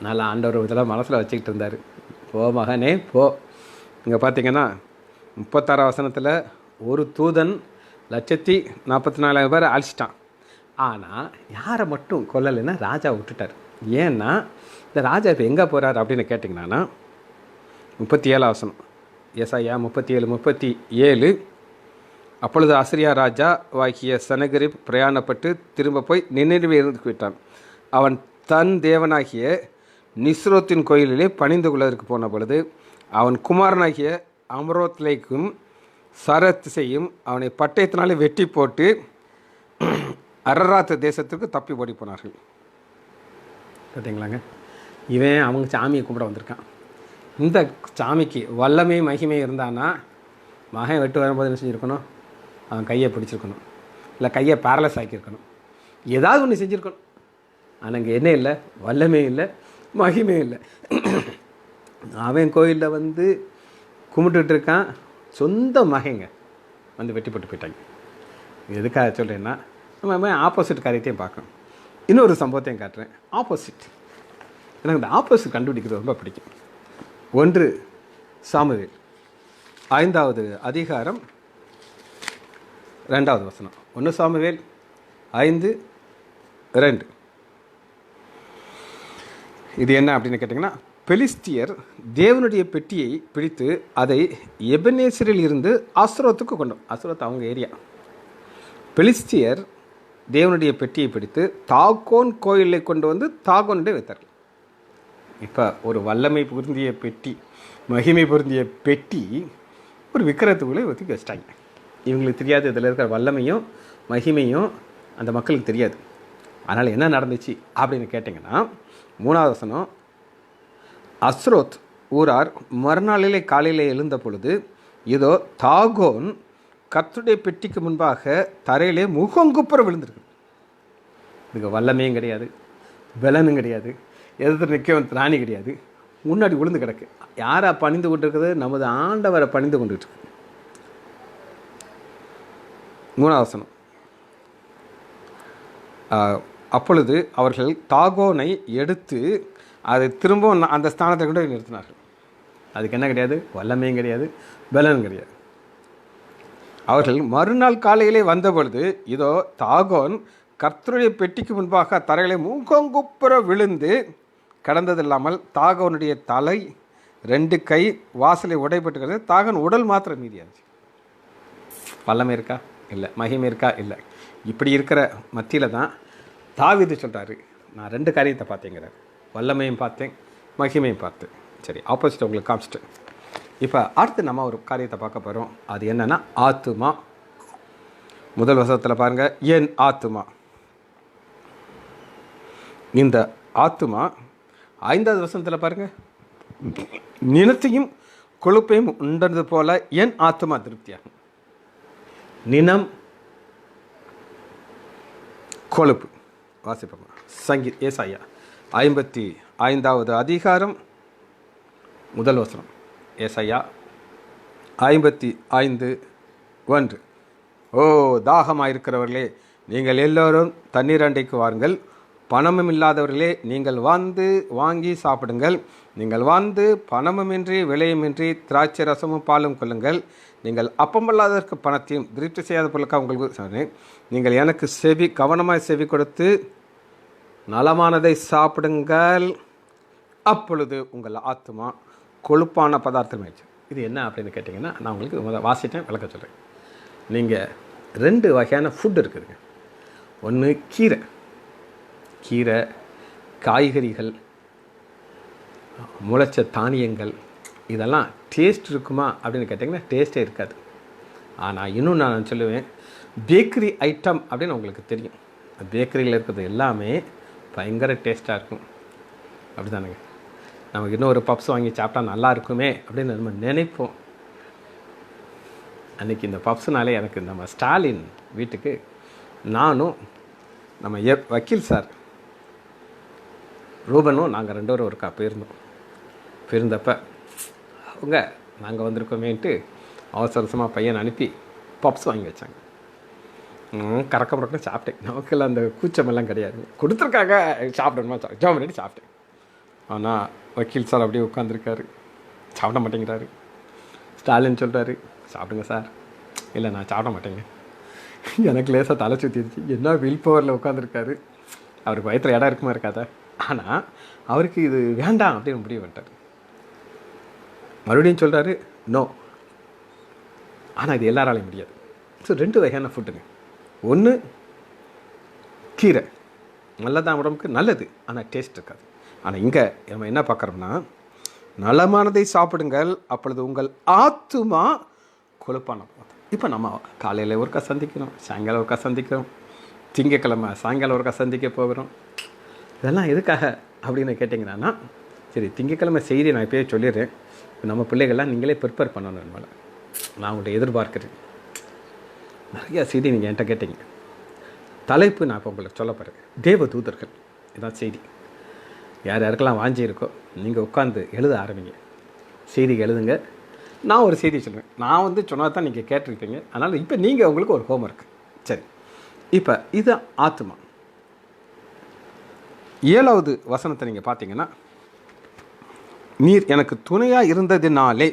நல்லா ஆண்டவர் இதெல்லாம் மனசில் வச்சுக்கிட்டு இருந்தார். போ மகனே போ. இங்கே பார்த்தீங்கன்னா 36 வசனத்தில் ஒரு தூதன் 144,000 பேர் அழிச்சிட்டான். ஆனால் யாரை மட்டும் கொல்லலைன்னா ராஜா விட்டுட்டார். ஏன்னா இந்த ராஜா இப்போ எங்கே போகிறார் அப்படின்னு கேட்டிங்கன்னா 37 வசனம் ஏசாயா 37. அப்பொழுது அசிரியா ராஜா வாகிய சனகரிப் பிரயாணப்பட்டு திரும்ப போய் நினைவு இருந்து விட்டான். அவன் தன் தேவனாகிய நிஸ்ரோத்தின் கோயிலிலே பணிந்து கொள்வதற்கு போன பொழுது அவன் குமாரனாகிய அமரோத்லேக்கும் சரத்திசையும் அவனை பட்டயத்தினாலே வெட்டி போட்டு அரராத் தேசத்துக்கு தப்பி ஓடி போனார்கள். பார்த்தீங்களாங்க, இவன் அவங்க சாமியை கும்பிட வந்திருக்கான். இந்த சாமிக்கு வல்லமை மகிமை இருந்தானா மகன் வெட்டு வரும்போது என்ன செஞ்சுருக்கணும், அவன் கையை பிடிச்சிருக்கணும், இல்லை கையை பேரலைஸ் ஆக்கியிருக்கணும், ஏதாவது ஒன்று செஞ்சுருக்கணும். ஆனால் இங்கே என்ன இல்லை, வல்லமே இல்லை, மகிமே இல்லை. அவன் கோயிலில் வந்து கும்பிட்டுட்டு இருக்கான், சொந்த மகைங்க வந்து வெட்டி போட்டு போயிட்டாங்க. எதுக்காக சொல்கிறேன்னா நம்ம ஆப்போசிட் காரியத்தையும் பார்க்கணும். இன்னொரு சம்பவத்தையும் காட்டுறேன், ஆப்போசிட். எனக்கு இந்த ஆப்போசிட் கண்டுபிடிக்கிறது ரொம்ப பிடிக்கும். 1 சாமுவேல் 5 அதிகாரம் 2 வசனம். 1 சாமுவேல் 5:2. இது என்ன அப்படின்னு கேட்டிங்கன்னா, பெலிஸ்தியர் தேவனுடைய பெட்டியை பிடித்து அதை எபனேசரில் இருந்து அஸ்ரோத்துக்கு கொண்டோம். அஸ்ரோத் அவங்க ஏரியா. பெலிஸ்தியர் தேவனுடைய பெட்டியை பிடித்து தாகோன் கோயிலை கொண்டு வந்து தாகோனுடைய வைத்தார்கள். இப்போ ஒரு வல்லமை பொருந்திய பெட்டி, மகிமை பொருந்திய பெட்டி ஒரு விக்கிரத்துக்குள்ளே ஒதுக்கி வச்சிட்டாங்க. இவங்களுக்கு தெரியாது இதில் இருக்கிற வல்லமையும் மகிமையும் அந்த மக்களுக்கு தெரியாது. அதனால் என்ன நடந்துச்சு அப்படின்னு கேட்டிங்கன்னா 3 வசனம், அஸ்ரோத் ஊரார் மறுநாளிலே காலையிலே எழுந்த பொழுது இதோ தாகோன் கர்த்தருடைய பெட்டிக்கு முன்பாக தரையிலே முகங்குப்புற விழுந்திருக்கு. இதுக்கு வல்லமையும் கிடையாது, பலனும் கிடையாது, எதிர்த்து நிற்க ராணி கிடையாது, முன்னாடி விழுந்து கிடக்கு. யாரை பணிந்து கொண்டு இருக்குது, நமது ஆண்டவரை பணிந்து கொண்டுட்டு இருக்கு. 3 வசனம், அப்பொழுது அவர்கள் தாகோனை எடுத்து அதை திரும்ப அந்த ஸ்தானத்தை கூட நிறுத்தினார்கள். அதுக்கு என்ன கிடையாது, வல்லமையும் கிடையாது, பலனும் கிடையாது. அவர்கள் மறுநாள் காலையிலே வந்த பொழுது இதோ தாகோன் கர்த்தருடைய பெட்டிக்கு முன்பாக தரையிலே முகங்குப்புற விழுந்து கடந்ததில்லாமல் தாகோனுடைய தலை 2 கை வாசலை உடைபட்டுக்கிறது. தாகோன் உடல் மாத்திரம் மீதியாச்சு. வல்லமை இருக்கா இல்லை, மகிமை இருக்கா இல்லை. இப்படி இருக்கிற மத்தியில் தான் தாவீது சொல்கிறாரு, நான் 2 காரியத்தை பார்த்தேங்கிறார். வல்லமையும் பார்த்தேன், மகிமையும் பார்த்தேன். சரி, ஆப்போசிட் உங்களுக்கு காமிச்சிட்டு இப்போ அடுத்து நம்ம ஒரு காரியத்தை பார்க்க போகிறோம். அது என்னென்னா ஆத்துமா. முதல் வசனத்தில் பாருங்கள், என் ஆத்துமா. இந்த ஆத்துமா 5வது வசனத்தில் பாருங்கள், நினத்தையும் கொழுப்பையும் உண்டது போல என் ஆத்துமா திருப்தியாகும். நினம், கொழுப்பு. வாசிப்போம். ஏசாயா 55வது அதிகாரம் முதல் வசனம். ஏசாயா 55:1. ஓ தாகமாயிருக்கிறவர்களே, நீங்கள் எல்லோரும் தண்ணீர் அண்டைக்கு வாருங்கள். பணமும் இல்லாதவர்களே, நீங்கள் வந்து வாங்கி சாப்பிடுங்கள். நீங்கள் வந்து பணமுமின்றி விலையுமின்றி திராட்சை ரசமும் பாலும் கொள்ளுங்கள். நீங்கள் அப்பமல்லாததற்கு பணத்தையும் திருப்தி செய்யாத பொருளுக்காக உங்களுக்கு சொன்னேன். நீங்கள் எனக்கு கவனமாய் செவி கொடுத்து நலமானதை சாப்பிடுங்கள். அப்பொழுது உங்கள் ஆத்துமா கொழுப்பான பதார்த்தமாயிடுச்சு. இது என்ன அப்படின்னு கேட்டிங்கன்னா, நான் உங்களுக்கு வாசிட்டேன், விளக்க சொல்கிறேன். நீங்கள் 2 வகையான ஃபுட் இருக்குதுங்க. ஒன்று கீரை, காய்கறிகள், முளைச்ச தானியங்கள். இதெல்லாம் டேஸ்ட் இருக்குமா அப்படின்னு கேட்டிங்கன்னா டேஸ்ட்டே இருக்காது. ஆனால் இன்னும் நான் சொல்லுவேன், பேக்கரி ஐட்டம் அப்படின்னு உங்களுக்கு தெரியும். பேக்கரியில் இருக்கிறது எல்லாமே பயங்கர டேஸ்ட்டாக இருக்கும். அப்படி தானுங்க. நமக்கு இன்னும் ஒரு பப்ஸ் வாங்கி சாப்பிட்டா நல்லா இருக்குமே அப்படின்னு நம்ம நினைப்போம். அன்றைக்கி இந்த பப்ஸ்னாலே எனக்கு நம்ம ஸ்டாலின் வீட்டுக்கு நானும் நம்ம வக்கீல் சார் ரூபனும் நாங்கள் 2 பேரும் ஒருக்கா போயிருந்தப்ப அவங்க நாங்கள் வந்திருக்கோமேன்ட்டு அவசரமாக பையனை அனுப்பி பப்ஸ் வாங்கி வச்சாங்க. கறக்க முறக்க சாப்பிட்டேன். நமக்கெல்லாம் அந்த கூச்சமெல்லாம் கிடையாது. கொடுத்துருக்காங்க, சாப்பிடணுமா ஜாம் பண்ணிட்டு சாப்பிட்டேன். ஆனால் வக்கீல் சார் அப்படியே உட்காந்துருக்காரு, சாப்பிட மாட்டேங்கிறாரு. ஸ்டாலின் சொல்கிறாரு, சாப்பிடுங்க சார். இல்லை, நான் சாப்பிட மாட்டேங்க. எனக்கு லேசாக தலை சுற்றிடுச்சு. என்ன வில் பவரில் உட்காந்துருக்காரு. அவருக்கு வயிற்றுல இடம் இருக்குமா இருக்காத. ஆனால் அவருக்கு இது வேண்டாம் அப்படின்னு முடிவு பண்ணிட்டார். மறுபடியும் சொல்கிறாரு, நோ. ஆனால் இது எல்லாராலையும் முடியாது. ஸோ 2 வகையான ஃபுட்டுங்க. ஒன்று கீரை, நல்லதான், உடம்புக்கு நல்லது, ஆனால் டேஸ்ட் இருக்காது. ஆனால் இங்கே நம்ம என்ன பார்க்குறோம்னா, நலமானதை சாப்பிடுங்கள், அப்பொழுது உங்கள் ஆத்துமா கொழுப்பான. இப்போ நம்ம காலையில் ஒருக்கா சந்திக்கிறோம், சாயங்காலம் ஒருக்கா சந்திக்கிறோம், திங்கக்கிழமை சாயங்காலம் ஒருக்கா சந்திக்க போகிறோம். இதெல்லாம் எதுக்காக அப்படின்னு கேட்டிங்கன்னா, சரி, திங்கக்கிழமை செய்தி நான் இப்போயே சொல்லிடுறேன். நம்ம பிள்ளைகள்லாம் நீங்களே ப்ரிப்பேர் பண்ணணும். நம்மளை நான் உங்கள்கிட்ட எதிர்பார்க்குறேன். நிறையா செய்தி நீங்கள் என்கிட்ட கேட்டீங்க. தலைப்பு நான் இப்போ உங்களுக்கு சொல்ல போகிறேன், தேவ தூதர்கள். இதான் செய்தி. யார் யாருக்கெல்லாம் வாஞ்சி இருக்கோ நீங்கள் உட்காந்து எழுத ஆரம்பிங்க. செய்தி எழுதுங்க. நான் ஒரு செய்தி சொல்லுவேன். நான் சொன்னால் தான் நீங்கள் கேட்டிருப்பீங்க. அதனால் இப்போ நீங்கள் உங்களுக்கு ஒரு ஹோம்ஒர்க். சரி, இப்போ இது ஆத்துமா. 7வது வசனத்தை நீங்கள் பார்த்தீங்கன்னா, நீர் எனக்கு துணையாக இருந்ததுனாலே,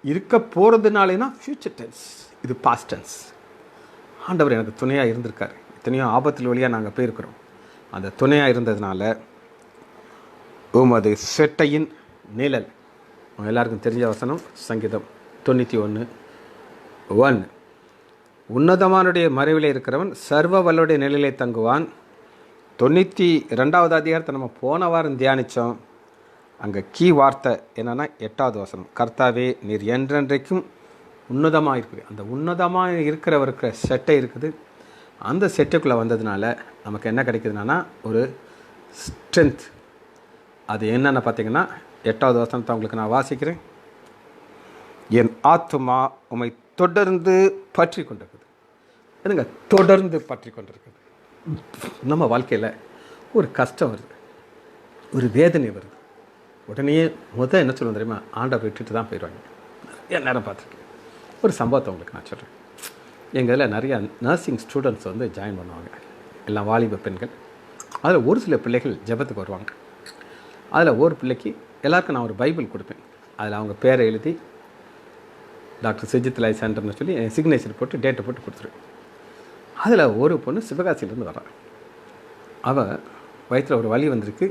இருக்க போகிறதுனாலேனா ஃப்யூச்சர் டென்ஸ், இது பாஸ்ட் டென்ஸ். ஆண்டவர் எனக்கு துணையாக இருந்திருக்கார். எத்தனையோ ஆபத்தில் வழியாக நாங்கள் போயிருக்கிறோம். அந்த துணையாக இருந்ததுனால உமது செட்டையின் நிழல். எல்லாருக்கும் தெரிஞ்ச வசனம், சங்கீதம் 91:1. உன்னதமானுடைய மறைவில் இருக்கிறவன் சர்வ வல்லுடைய நிழலை தங்குவான். 92வது அதிகாரத்தை நம்ம போன வாரம் தியானித்தோம். அங்கே வார்த்தை என்னென்னா 8வது வசனம், கர்த்தாவே நீர் என்றென்றைக்கும் உன்னதமாக இருக்குது. அந்த உன்னதமாக இருக்கிறவருக்கு செட்டை இருக்குது. அந்த செட்டுக்குள்ளே வந்ததுனால நமக்கு என்ன கிடைக்குதுன்னா ஒரு ஸ்ட்ரென்த். அது என்னென்னு பார்த்தீங்கன்னா 8வது வசனத்தை உங்களுக்கு நான் வாசிக்கிறேன். என் ஆத்துமா உம்மை தொடர்ந்து பற்றி கொண்டிருக்குது. என்னங்க தொடர்ந்து பற்றி கொண்டிருக்குது. நம்ம வாழ்க்கையில் ஒரு கஷ்டம் வருது, ஒரு வேதனை வருது, உடனே என்ன சொல்லுவோம் தெரியுமா, ஆண்டை விட்டுட்டு தான் போயிடுவாங்க. நிறைய நேரம் பார்த்துருக்கேன். ஒரு சம்பவத்தை உங்களுக்கு நான் சொல்கிறேன். எங்கள் இதில் நிறையா நர்சிங் ஸ்டூடெண்ட்ஸ் ஜாயின் பண்ணுவாங்க, எல்லாம் வாலிப பெண்கள். அதில் ஒரு சில பிள்ளைகள் ஜெபத்துக்கு வருவாங்க. அதில் ஒரு பிள்ளைக்கு எல்லாருக்கும் நான் ஒரு பைபிள் கொடுப்பேன். அதில் அவங்க பேரை எழுதி டாக்டர் சுஜித் லை சென்டர்னு சொல்லி சிக்னேச்சர் போட்டு டேட்டை போட்டு கொடுத்துருவேன். அதில் ஒரு பொண்ணு சிவகாசியிலேருந்து வர்றான். அவள் வயிற்றில் ஒரு வலி வந்திருக்கு.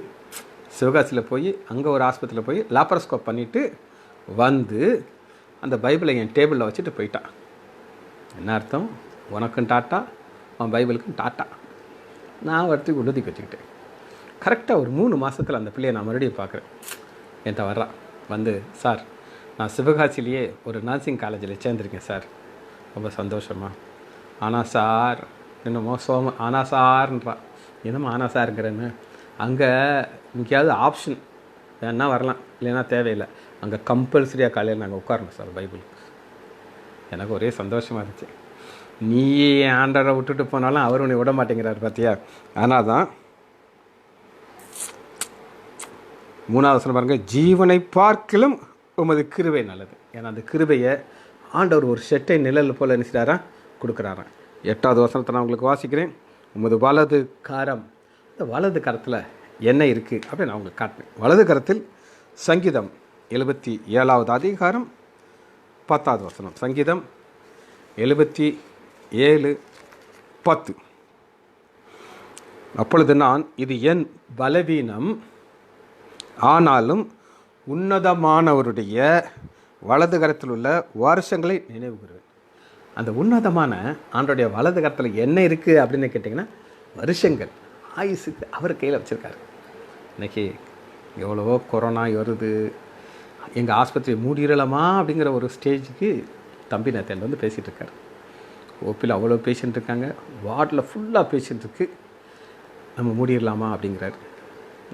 சிவகாசியில் போய் அங்கே ஒரு ஆஸ்பத்திரியில் போய் லாப்ரோஸ்கோப் பண்ணிவிட்டு வந்து அந்த பைபிளை என் டேபிளில் வச்சுட்டு போயிட்டான். என்ன அர்த்தம்? உனக்கும் டாட்டா, அவன் பைபிளுக்கும் டாட்டா. நான் ஒருத்துக்கு உறுதிக்கு வச்சுக்கிட்டேன். கரெக்டாக ஒரு 3 மாதத்தில் அந்த பிள்ளையை நான் மறுபடியும் பார்க்குறேன். என்கிட்ட வர்றான் வந்து, சார் நான் சிவகாசிலேயே ஒரு நர்சிங் காலேஜில் சேர்ந்துருக்கேன் சார், ரொம்ப சந்தோஷமா. ஆனால் சார் என்னமோ ஆனால் சார்ன்றான். என்னமோ ஆனால் சாருங்கிறேன்னு, அங்கே எங்கேயாவது ஆப்ஷன் வேணா வரலாம், இல்லைன்னா தேவையில்லை, அங்கே கம்பல்சரியாக காலையில் நாங்கள் உட்காரணும் சார் பைபிளுக்கு. எனக்கு ஒரே சந்தோஷமாக இருந்துச்சு. நீ ஆண்டரை விட்டுட்டு போனாலும் அவர் உன்னை விட மாட்டேங்கிறார் பார்த்தியா. ஆனால் தான் 3வது வசனம் பாருங்கள், ஜீவனை பார்க்கிலும் உமது கிருபை நல்லது. ஏன்னா அந்த கிருபையை ஆண்டவர் ஒரு செட்டை நிழல் போல் நினைச்சிட்டாரா கொடுக்குறாராம். 8வது வசனத்தை நான் உங்களுக்கு வாசிக்கிறேன். உமது வலது கரம், இந்த வலது கரத்தில் என்ன இருக்குது அப்படின்னு நான் உங்களுக்கு காட்டினேன். வலது கரத்தில் சங்கீதம் 77வது அதிகாரம் 10வது வசனம். சங்கீதம் 77:10. அப்பொழுது நான், இது என் பலவீனம், ஆனாலும் உன்னதமானவருடைய வலது கரத்தில் உள்ள வருஷங்களை நினைவு கூறுவேன். அந்த உன்னதமான ஆண்டோடைய வலது கரத்தில் என்ன இருக்குது அப்படின்னு கேட்டிங்கன்னா, வருஷங்கள், ஆயுசுக்கு அவர் கையில் வச்சுருக்காரு. இன்றைக்கி எவ்வளவோ கொரோனா வருது, எங்கள் ஆஸ்பத்திரி மூடிடலாமா அப்படிங்கிற ஒரு ஸ்டேஜுக்கு தம்பி நேத்தன் வந்து பேசிகிட்டு இருக்கார். ஓபியில் அவ்வளோ பேஷண்ட் இருக்காங்க, வார்டில் ஃபுல்லாக பேஷண்ட் இருக்குது, நம்ம மூடிடலாமா அப்படிங்கிறார்.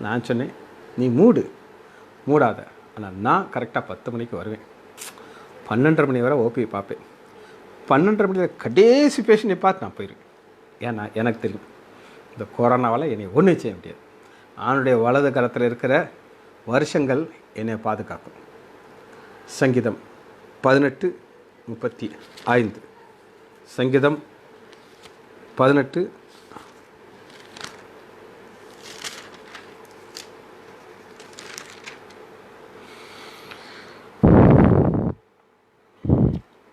நான் சொன்னேன், நீ மூடாத, ஆனால் நான் கரெக்டாக 10 மணிக்கு வருவேன், 12:30 மணி வரை ஓபியை பார்ப்பேன், 12:30 மணி கடைசி பேஷண்ட்டை பார்த்து நான் போயிடுவேன். ஏன்னா எனக்கு தெரியும் இந்த கொரோனாவால் என்னை ஒன்றும் செய்ய முடியாது. அவனுடைய வலது கரத்தில் இருக்கிற வருஷங்கள் என்னை பாதுகாக்கும். சங்கீதம் 18:35. சங்கீதம் 18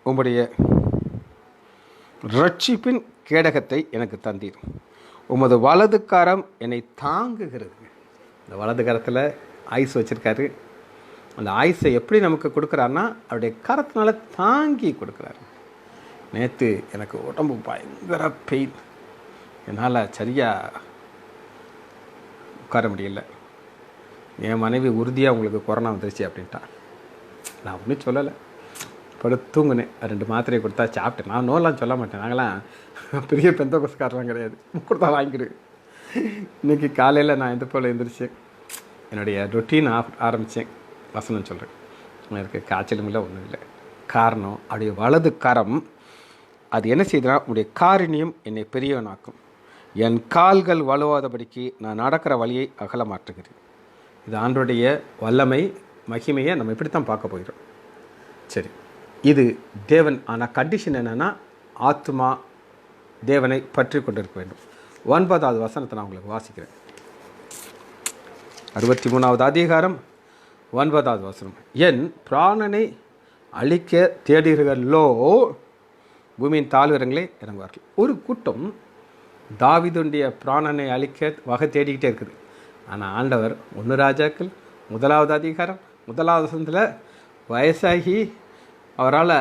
உம்முடைய ரட்சிப்பின் கேடகத்தை எனக்கு தந்தீர், உமது வலது கரம் என்னை தாங்குகிறது. இந்த வலது கரத்தில் ஆயுஸ் வச்சுருக்காரு. அந்த ஆயுஸை எப்படி நமக்கு கொடுக்குறாருன்னா அவருடைய கரத்தினால தாங்கி கொடுக்குறாரு. நேற்று எனக்கு உடம்பு பயங்கர பெயின், என்னால் சரியாக உட்கார முடியல. என் மனைவி உறுதியாக உங்களுக்கு கொரோனா வந்துருச்சு அப்படின்ட்டா. நான் ஒன்றும் சொல்லலை, படுத்துங்குனேன். 2 மாத்திரையை கொடுத்தா சாப்பிட்டேன். நான் நோலாம் சொல்ல மாட்டேன், நாங்களாம் பெரிய பெந்தோகஸ்காரலாம் கிடையாது, கொடுத்தா வாங்கிடு. இன்றைக்கி காலையில் நான் எந்த போல் எழுந்திரிச்சேன், என்னுடைய ரொட்டீன் ஆரம்பித்தேன், வசனம் சொல்கிறேன். எனக்கு காய்ச்சலும் இல்லை, ஒன்றும் இல்லை. காரணம் அவருடைய வலது கரம் அது என்ன செய்தனா, உடைய காரணியம் என்னை பெரியவனாக்கும், என் கால்கள் வலுவாதபடிக்கு நான் நடக்கிற வழியை அகலமாற்றுகிறேன். இது ஆண்டோடைய வல்லமை மகிமையை நம்ம இப்படித்தான் பார்க்க போகிறோம். சரி, இது தேவன். ஆனால் கண்டிஷன் என்னென்னா, ஆத்மா தேவனை பற்றி கொண்டிருக்க வேண்டும். 9வது வசனத்தை நான் உங்களுக்கு வாசிக்கிறேன். 63வது அதிகாரம் 9வது வசனம். என் பிராணனை அழிக்க தேடுகிறீர்களோ பூமியின் தாழ்விரங்களே இறங்குவார்கள். ஒரு கூட்டம் தாவீதுடைய பிராணனை அழிக்க வகை தேடிக்கிட்டே இருக்குது. ஆனால் ஆண்டவர் 1 ராஜாக்கள் 1வது அதிகாரம் 1வது வசனத்தில் வயசாகி அவரால்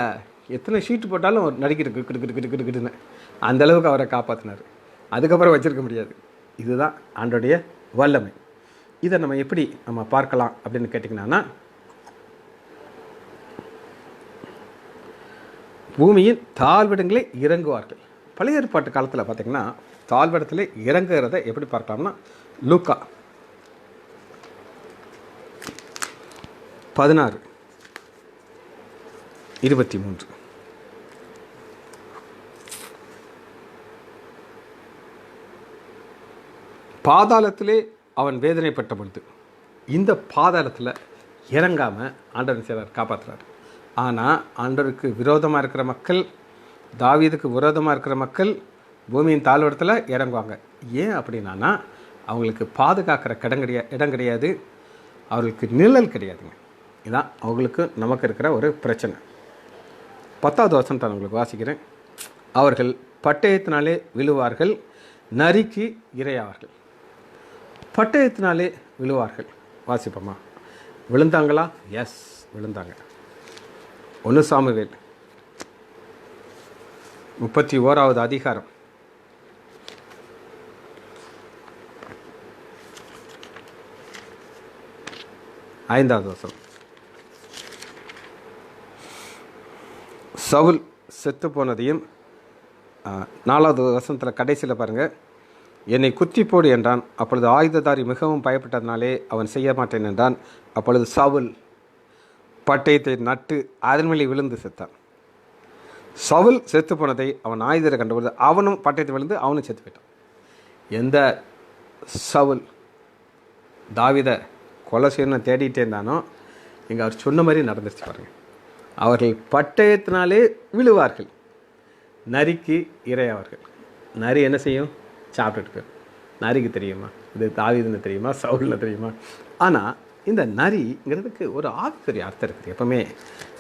எத்தனை ஷீட்டு போட்டாலும் நடிக்கிட்டு கிட்டுன்னு அந்தளவுக்கு அவரை காப்பாற்றினார். அதுக்கப்புறம் வச்சுருக்க முடியாது. இதுதான் ஆண்டோடைய வல்லமை. இதை நம்ம எப்படி நம்ம பார்க்கலாம் அப்படின்னு கேட்டிங்கன்னா, பூமியின் தாழ்விடங்களே இறங்குவார்கள். பழைய ஏற்பாட்டு காலத்தில் பார்த்திங்கன்னா தாழ்விடத்தில் இறங்குகிறத எப்படி பார்க்கலாம்னா, லூக்கா 16:23. பாதாளத்திலே அவன் வேதனைப்பட்ட பொழுது இந்த பாதாளத்தில் இறங்காமல் ஆண்டவன் செய்கிறார், காப்பாற்றுறார். ஆனால் ஆண்டவருக்கு விரோதமாக இருக்கிற மக்கள், தாவீதுக்கு விரோதமாக இருக்கிற மக்கள் பூமியின் தாழ்விடத்தில் இறங்குவாங்க. ஏன் அப்படின்னா, அவங்களுக்கு பாதுகாக்கிற இடம் கிடையாது, அவர்களுக்கு நிழல் கிடையாதுங்க. இதுதான் அவங்களுக்கு நமக்கு இருக்கிற ஒரு பிரச்சனை. 10வது வசனத்தை நான் உங்களுக்கு வாசிக்கிறேன். அவர்கள் பட்டயத்தினாலே விழுவார்கள், நரிக்கு இரையாவார்கள். பட்டயத்தினாலே விழுவார்கள். வாசிப்போமா? விழுந்தாங்களா? எஸ், விழுந்தாங்க. 1 சாமுவேல் 31வது அதிகாரம் 5வது வசனம். சவுல் செத்து போனதையும் 4வது வசனத்தில் கடைசியில் பாருங்கள், என்னை குத்தி போடு என்றான். அப்பொழுது ஆயுததாரி மிகவும் பயப்பட்டதினாலே அவன் செய்ய மாட்டேன் என்றான். அப்பொழுது சவுல் பட்டயத்தை நட்டு அதன் மேலே விழுந்து செத்தான். சவுல் செத்து போனதை அவன் ஆயுதரை கண்டபொழுது அவனும் பட்டயத்தை விழுந்து அவனும் செத்து போயிட்டான். எந்த சவுல் தாவீதை கொலை செய்யணும்னு தேடிட்டே இருந்தானோ இங்கே அவர் சொன்ன மாதிரி நடந்துருச்சு பாருங்கள். அவர்கள் பட்டயத்தினாலே விழுவார்கள், நரிக்கு இரையாவார்கள். நரி என்ன செய்யும்? சாப்பிட்டுட்டு போயிடும். நரிக்கு தெரியுமா இது தாவீதுன்னு தெரியுமா, சவுல்னு தெரியுமா? ஆனால் இந்த நரிங்கிறதுக்கு ஒரு ஆவிக்குரிய அர்த்தம் இருக்குது. எப்பவுமே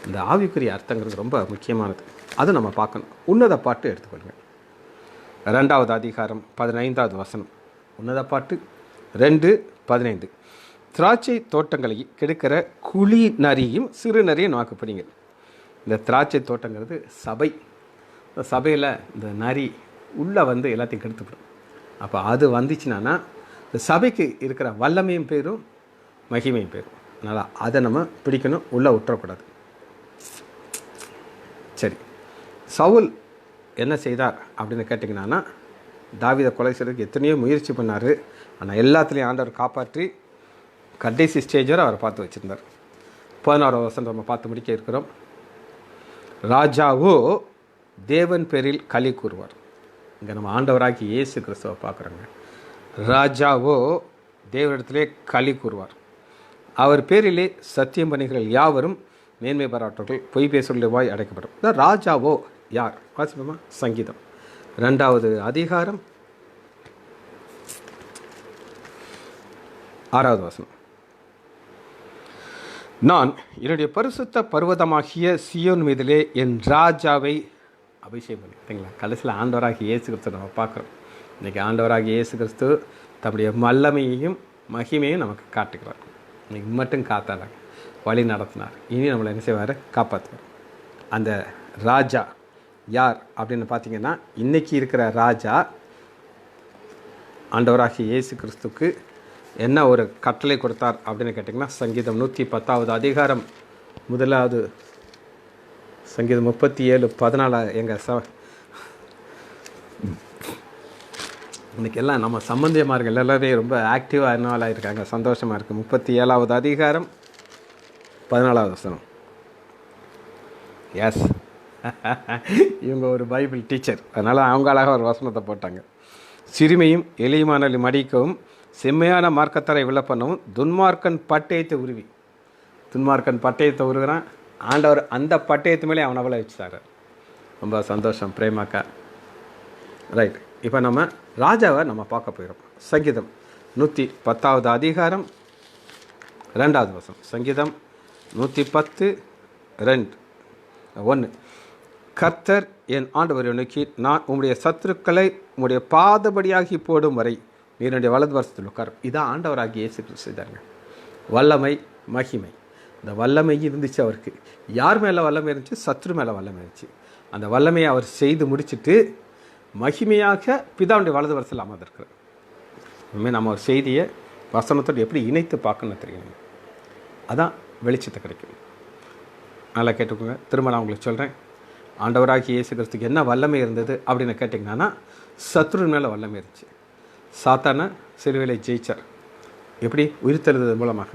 இந்த ஆவிக்குரிய அர்த்தங்கிறது ரொம்ப முக்கியமானது. அதை நம்ம பார்க்கணும். உன்னத பாட்டு எடுத்துக்கொள்ளுங்க. 2வது அதிகாரம் 15வது வசனம். உன்னத பாட்டு 2:15. திராட்சை தோட்டங்களை கெடுக்கிற குழி நரியும் சிறு நரியும் வாக்குப்படிங்க. இந்த திராட்சை தோட்டங்கிறது சபை. இந்த சபையில் இந்த நரி உள்ளே வந்து எல்லாத்தையும் கெடுத்துப்படும். அப்போ அது வந்துச்சுன்னா இந்த சபைக்கு இருக்கிற வல்லமையும் பேரும் மகிமையும் பேரும். அதனால் அதை நம்ம பிடிக்கணும், உள்ளே விட்டுறக்கூடாது. சரி, சவுல் என்ன செய்தார் அப்படின்னு கேட்டிங்கன்னா, தாவீதை கொலை செய்கிறதுக்கு எத்தனையோ முயற்சி பண்ணார். ஆனால் எல்லாத்துலேயும் ஆண்டவர் காப்பாற்றி கடைசி ஸ்டேஜ் வரை அவரை பார்த்து வச்சுருந்தார். 16வது வசனம் நம்ம பார்த்து முடிக்க இருக்கிறோம். ராஜாவோ தேவன் பேரில் களி கூறுவார். இங்கே நம்ம ஆண்டவராகி இயேசு கிறிஸ்துவை பார்க்குறோங்க. ராஜாவோ தேவனிடத்திலே களி கூறுவார். அவர் பேரிலே சத்தியம் பண்ணுகிற யாவரும் மேன்மை பாராட்டவர்கள், பொய் பேசுடைய வாய் அடைக்கப்படும். இந்த ராஜாவோ யார்? வாசிப்போமா? சங்கீதம் 2வது அதிகாரம் 6வது வசனம். நான் என்னுடைய பரிசுத்த பர்வதமாகிய சியோன் மீதிலே என் ராஜாவை அபிஷேகம் பண்ணி. சரிங்களா? கடைசியில் ஆண்டவராகிய இயேசு கிறிஸ்து நம்ம பார்க்குறோம். இன்றைக்கி ஆண்டவராகிய இயேசு கிறிஸ்து தம்முடைய வல்லமையையும் மகிமையும் நமக்கு காட்டுகிறார். இன்றைக்கி மட்டும் காத்தாடாங்க, வழி நடத்தினார். இனி நம்மளை என்ன செய்வார்? காப்பாற்றுவார். அந்த ராஜா யார் அப்படின்னு பார்த்தீங்கன்னா, இன்றைக்கி இருக்கிற ராஜா ஆண்டவராகிய இயேசு கிறிஸ்துக்கு என்ன ஒரு கட்டளை கொடுத்தார் அப்படின்னு கேட்டிங்கன்னா, சங்கீதம் 110வது அதிகாரம் 1வது சங்கீதம் 37:14. எங்கள் இன்றைக்கெல்லாம் நம்ம சம்பந்தியமார்கள் எல்லாரும் ரொம்ப ஆக்டிவாக இன்வால்வ் இருக்காங்க, சந்தோஷமாக இருக்குது. 37வது அதிகாரம் 14வது வசனம். எஸ், இவங்க ஒரு பைபிள் டீச்சர், அதனால் அவங்க அழகாக ஒரு வசனத்தை போட்டாங்க. சிறுமையும் எளியமானலை மடிக்கவும் செம்மையான மார்க்கத்தரை விழ பண்ணவும் துன்மார்க்கன் பட்டயத்தை உருவி. துன்மார்க்கன் பட்டயத்தை உருகிறான், ஆண்டவர் அந்த பட்டயத்து மேலே அவனை அவளை வச்சுட்டார். ரொம்ப சந்தோஷம் பிரேமாக்கா. ரைட், இப்போ நம்ம ராஜாவை நம்ம பார்க்க போகிறோம். சங்கீதம் 110வது அதிகாரம் 2வது வசனம். சங்கீதம் 110:2-1. கர்த்தர் என் ஆண்டவரை நோக்கி, நான் உம்முடைய சத்துருக்களை உம்முடைய பாதபடியாகி போடும் வரை நீருடைய வலது வருஷத்தில் உட்கார். இதான் ஆண்டவராகி இயேசு கிறிஸ்து செய்தாங்க. வல்லமை மகிமை. இந்த வல்லமை இருந்துச்சு அவருக்கு. யார் மேலே வல்லமை இருந்துச்சு? சத்ரு மேலே வல்லமை இருந்துச்சு. அந்த வல்லமையை அவர் செய்து முடிச்சுட்டு மகிமையாக பிதாவுடைய வலது வருஷத்தில் அமர்ந்திருக்கிறார். இனிமேல் நம்ம ஒரு செய்தியை வசனத்தோடு எப்படி இணைத்து பார்க்கணும்னு தெரியும். அதான் வெளிச்சத்தை கிடைக்கும். நல்லா கேட்டுக்கோங்க. திரும்ப நான் உங்களுக்கு சொல்கிறேன், ஆண்டவராகி இயேசு கிறிஸ்துக்கு என்ன வல்லமை இருந்தது அப்படின்னு கேட்டிங்கன்னா, சத்ரு மேலே வல்லமை இருந்துச்சு. சாத்தானை சிலுவையிலே ஜெயிச்சார். எப்படி? உயிர்த்தெழுதல் மூலமாக.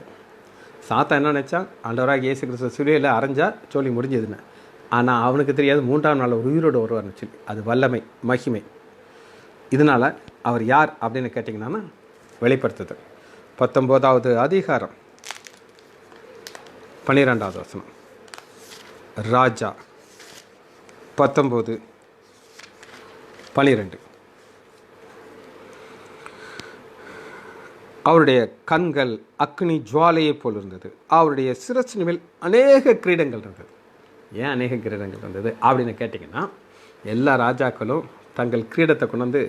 சாத்தா என்ன நினச்சா, ஆண்டவராக இயேசு கிறிஸ்து சிலுவையில் அரைஞ்சா சொல்லி முடிஞ்சதுன்னு. ஆனால் அவனுக்கு தெரியாது 3ஆம் நாள் ஒரு உயிரோடு வருவார்னு சொல்லி. அது வல்லமை மகிமை. இதனால் அவர் யார் அப்படின்னு கேட்டிங்கன்னா, வெளிப்படுத்துதல் 19வது அதிகாரம் 12வது வசனம். ராஜா 19:12. அவருடைய கண்கள் அக்னி ஜுவாலையை போல் இருந்தது. அவருடைய சிரசின் மேல் அநேக கிரீடங்கள் இருந்தது. ஏன் அநேக கிரீடங்கள் இருந்தது அப்படின்னு கேட்டிங்கன்னா, எல்லா ராஜாக்களும் தங்கள் கிரீடத்தை கொண்டு வந்து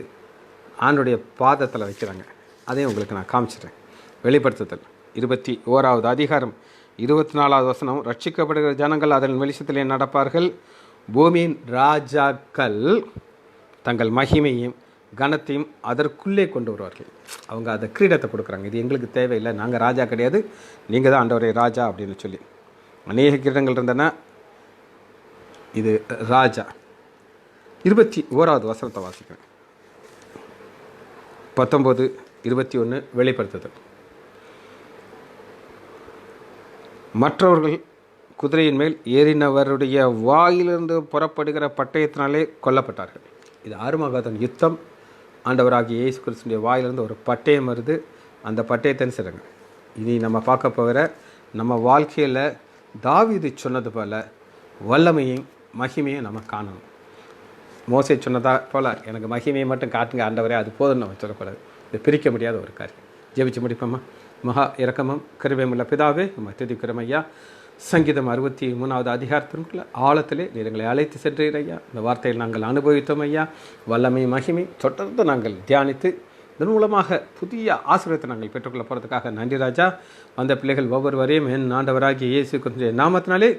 ஆண்டுடைய பாதத்தில் வைக்கிறாங்க. அதையும் உங்களுக்கு நான் காமிச்சிட்டேன். வெளிப்படுத்துதல் 21வது அதிகாரம் 24வது வசனம். ரட்சிக்கப்படுகிற ஜனங்கள் அதன் வெளிச்சத்திலே நடப்பார்கள். பூமியின் ராஜாக்கள் தங்கள் மகிமையும் கனத்தையும் அதற்குள்ளே கொண்டு வருவார்கள். அவங்க அதை கிரீடத்தை கொடுக்குறாங்க. இது எங்களுக்கு தேவையில்லை, நாங்கள் ராஜா கிடையாது, நீங்கள் தான் ஆண்டவரே ராஜா அப்படின்னு சொல்லி. அநேக கிரீடங்கள் இருந்தன, இது ராஜா. 21வது வசனத்தை வாசிக்கிறேன். 19:21 வெளிப்படுத்துதல். மற்றவர்கள் குதிரையின் மேல் ஏறினவருடைய வாயிலிருந்து புறப்படுகிற பட்டயத்தினாலே கொல்லப்பட்டார்கள். இது ஆறுமகாதன் யுத்தம். ஆண்டவராகிய இயேசு கிறிஸ்துடைய வாயிலிருந்து ஒரு பட்டயம் வருது. அந்த பட்டயத்தை செய்கிறாங்க. இனி நம்ம பார்க்க போகிற நம்ம வாழ்க்கையில் தாவீது சொன்னது போல் வல்லமையும் மகிமையும் நம்ம காணணும். மோசே சொன்னதா போல் எனக்கு மகிமையை மட்டும் காட்டுங்க ஆண்டவரே, அது போதும் நம்ம சொல்லக்கூடாது. இது பிரிக்க முடியாத ஒரு காரியம். ஜெபிச்சு முடிப்போமா? மகா இரக்கமும் கிருபையுமுள்ள பிதாவே, நம்ம துதிக்கிறோம் ஐயா. சங்கீதம் 63வது அதிகாரத்திற்குள்ள ஆழத்திலே நீர் எங்களை அழைத்து சென்றீர் ஐயா. இந்த வார்த்தையில் நாங்கள் அனுபவித்தோம் ஐயா. வல்லமை மகிமை தொடர்ந்து நாங்கள் தியானித்து இதன் மூலமாக புதிய ஆசீர்வாதத்தை நாங்கள் பெற்றுக்கொள்ள போகிறதுக்காக நன்றி ராஜா. அந்த பிள்ளைகள் ஒவ்வொருவரையும் என் ஆண்டவராகிய இயேசு கிறிஸ்துவின் நாமத்தினாலே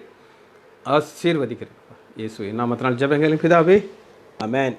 ஆசீர்வதிக்கிறேன். இயேசுவின் நாமத்தினால் ஜெபங்களின் பிதாவே, ஆமென்.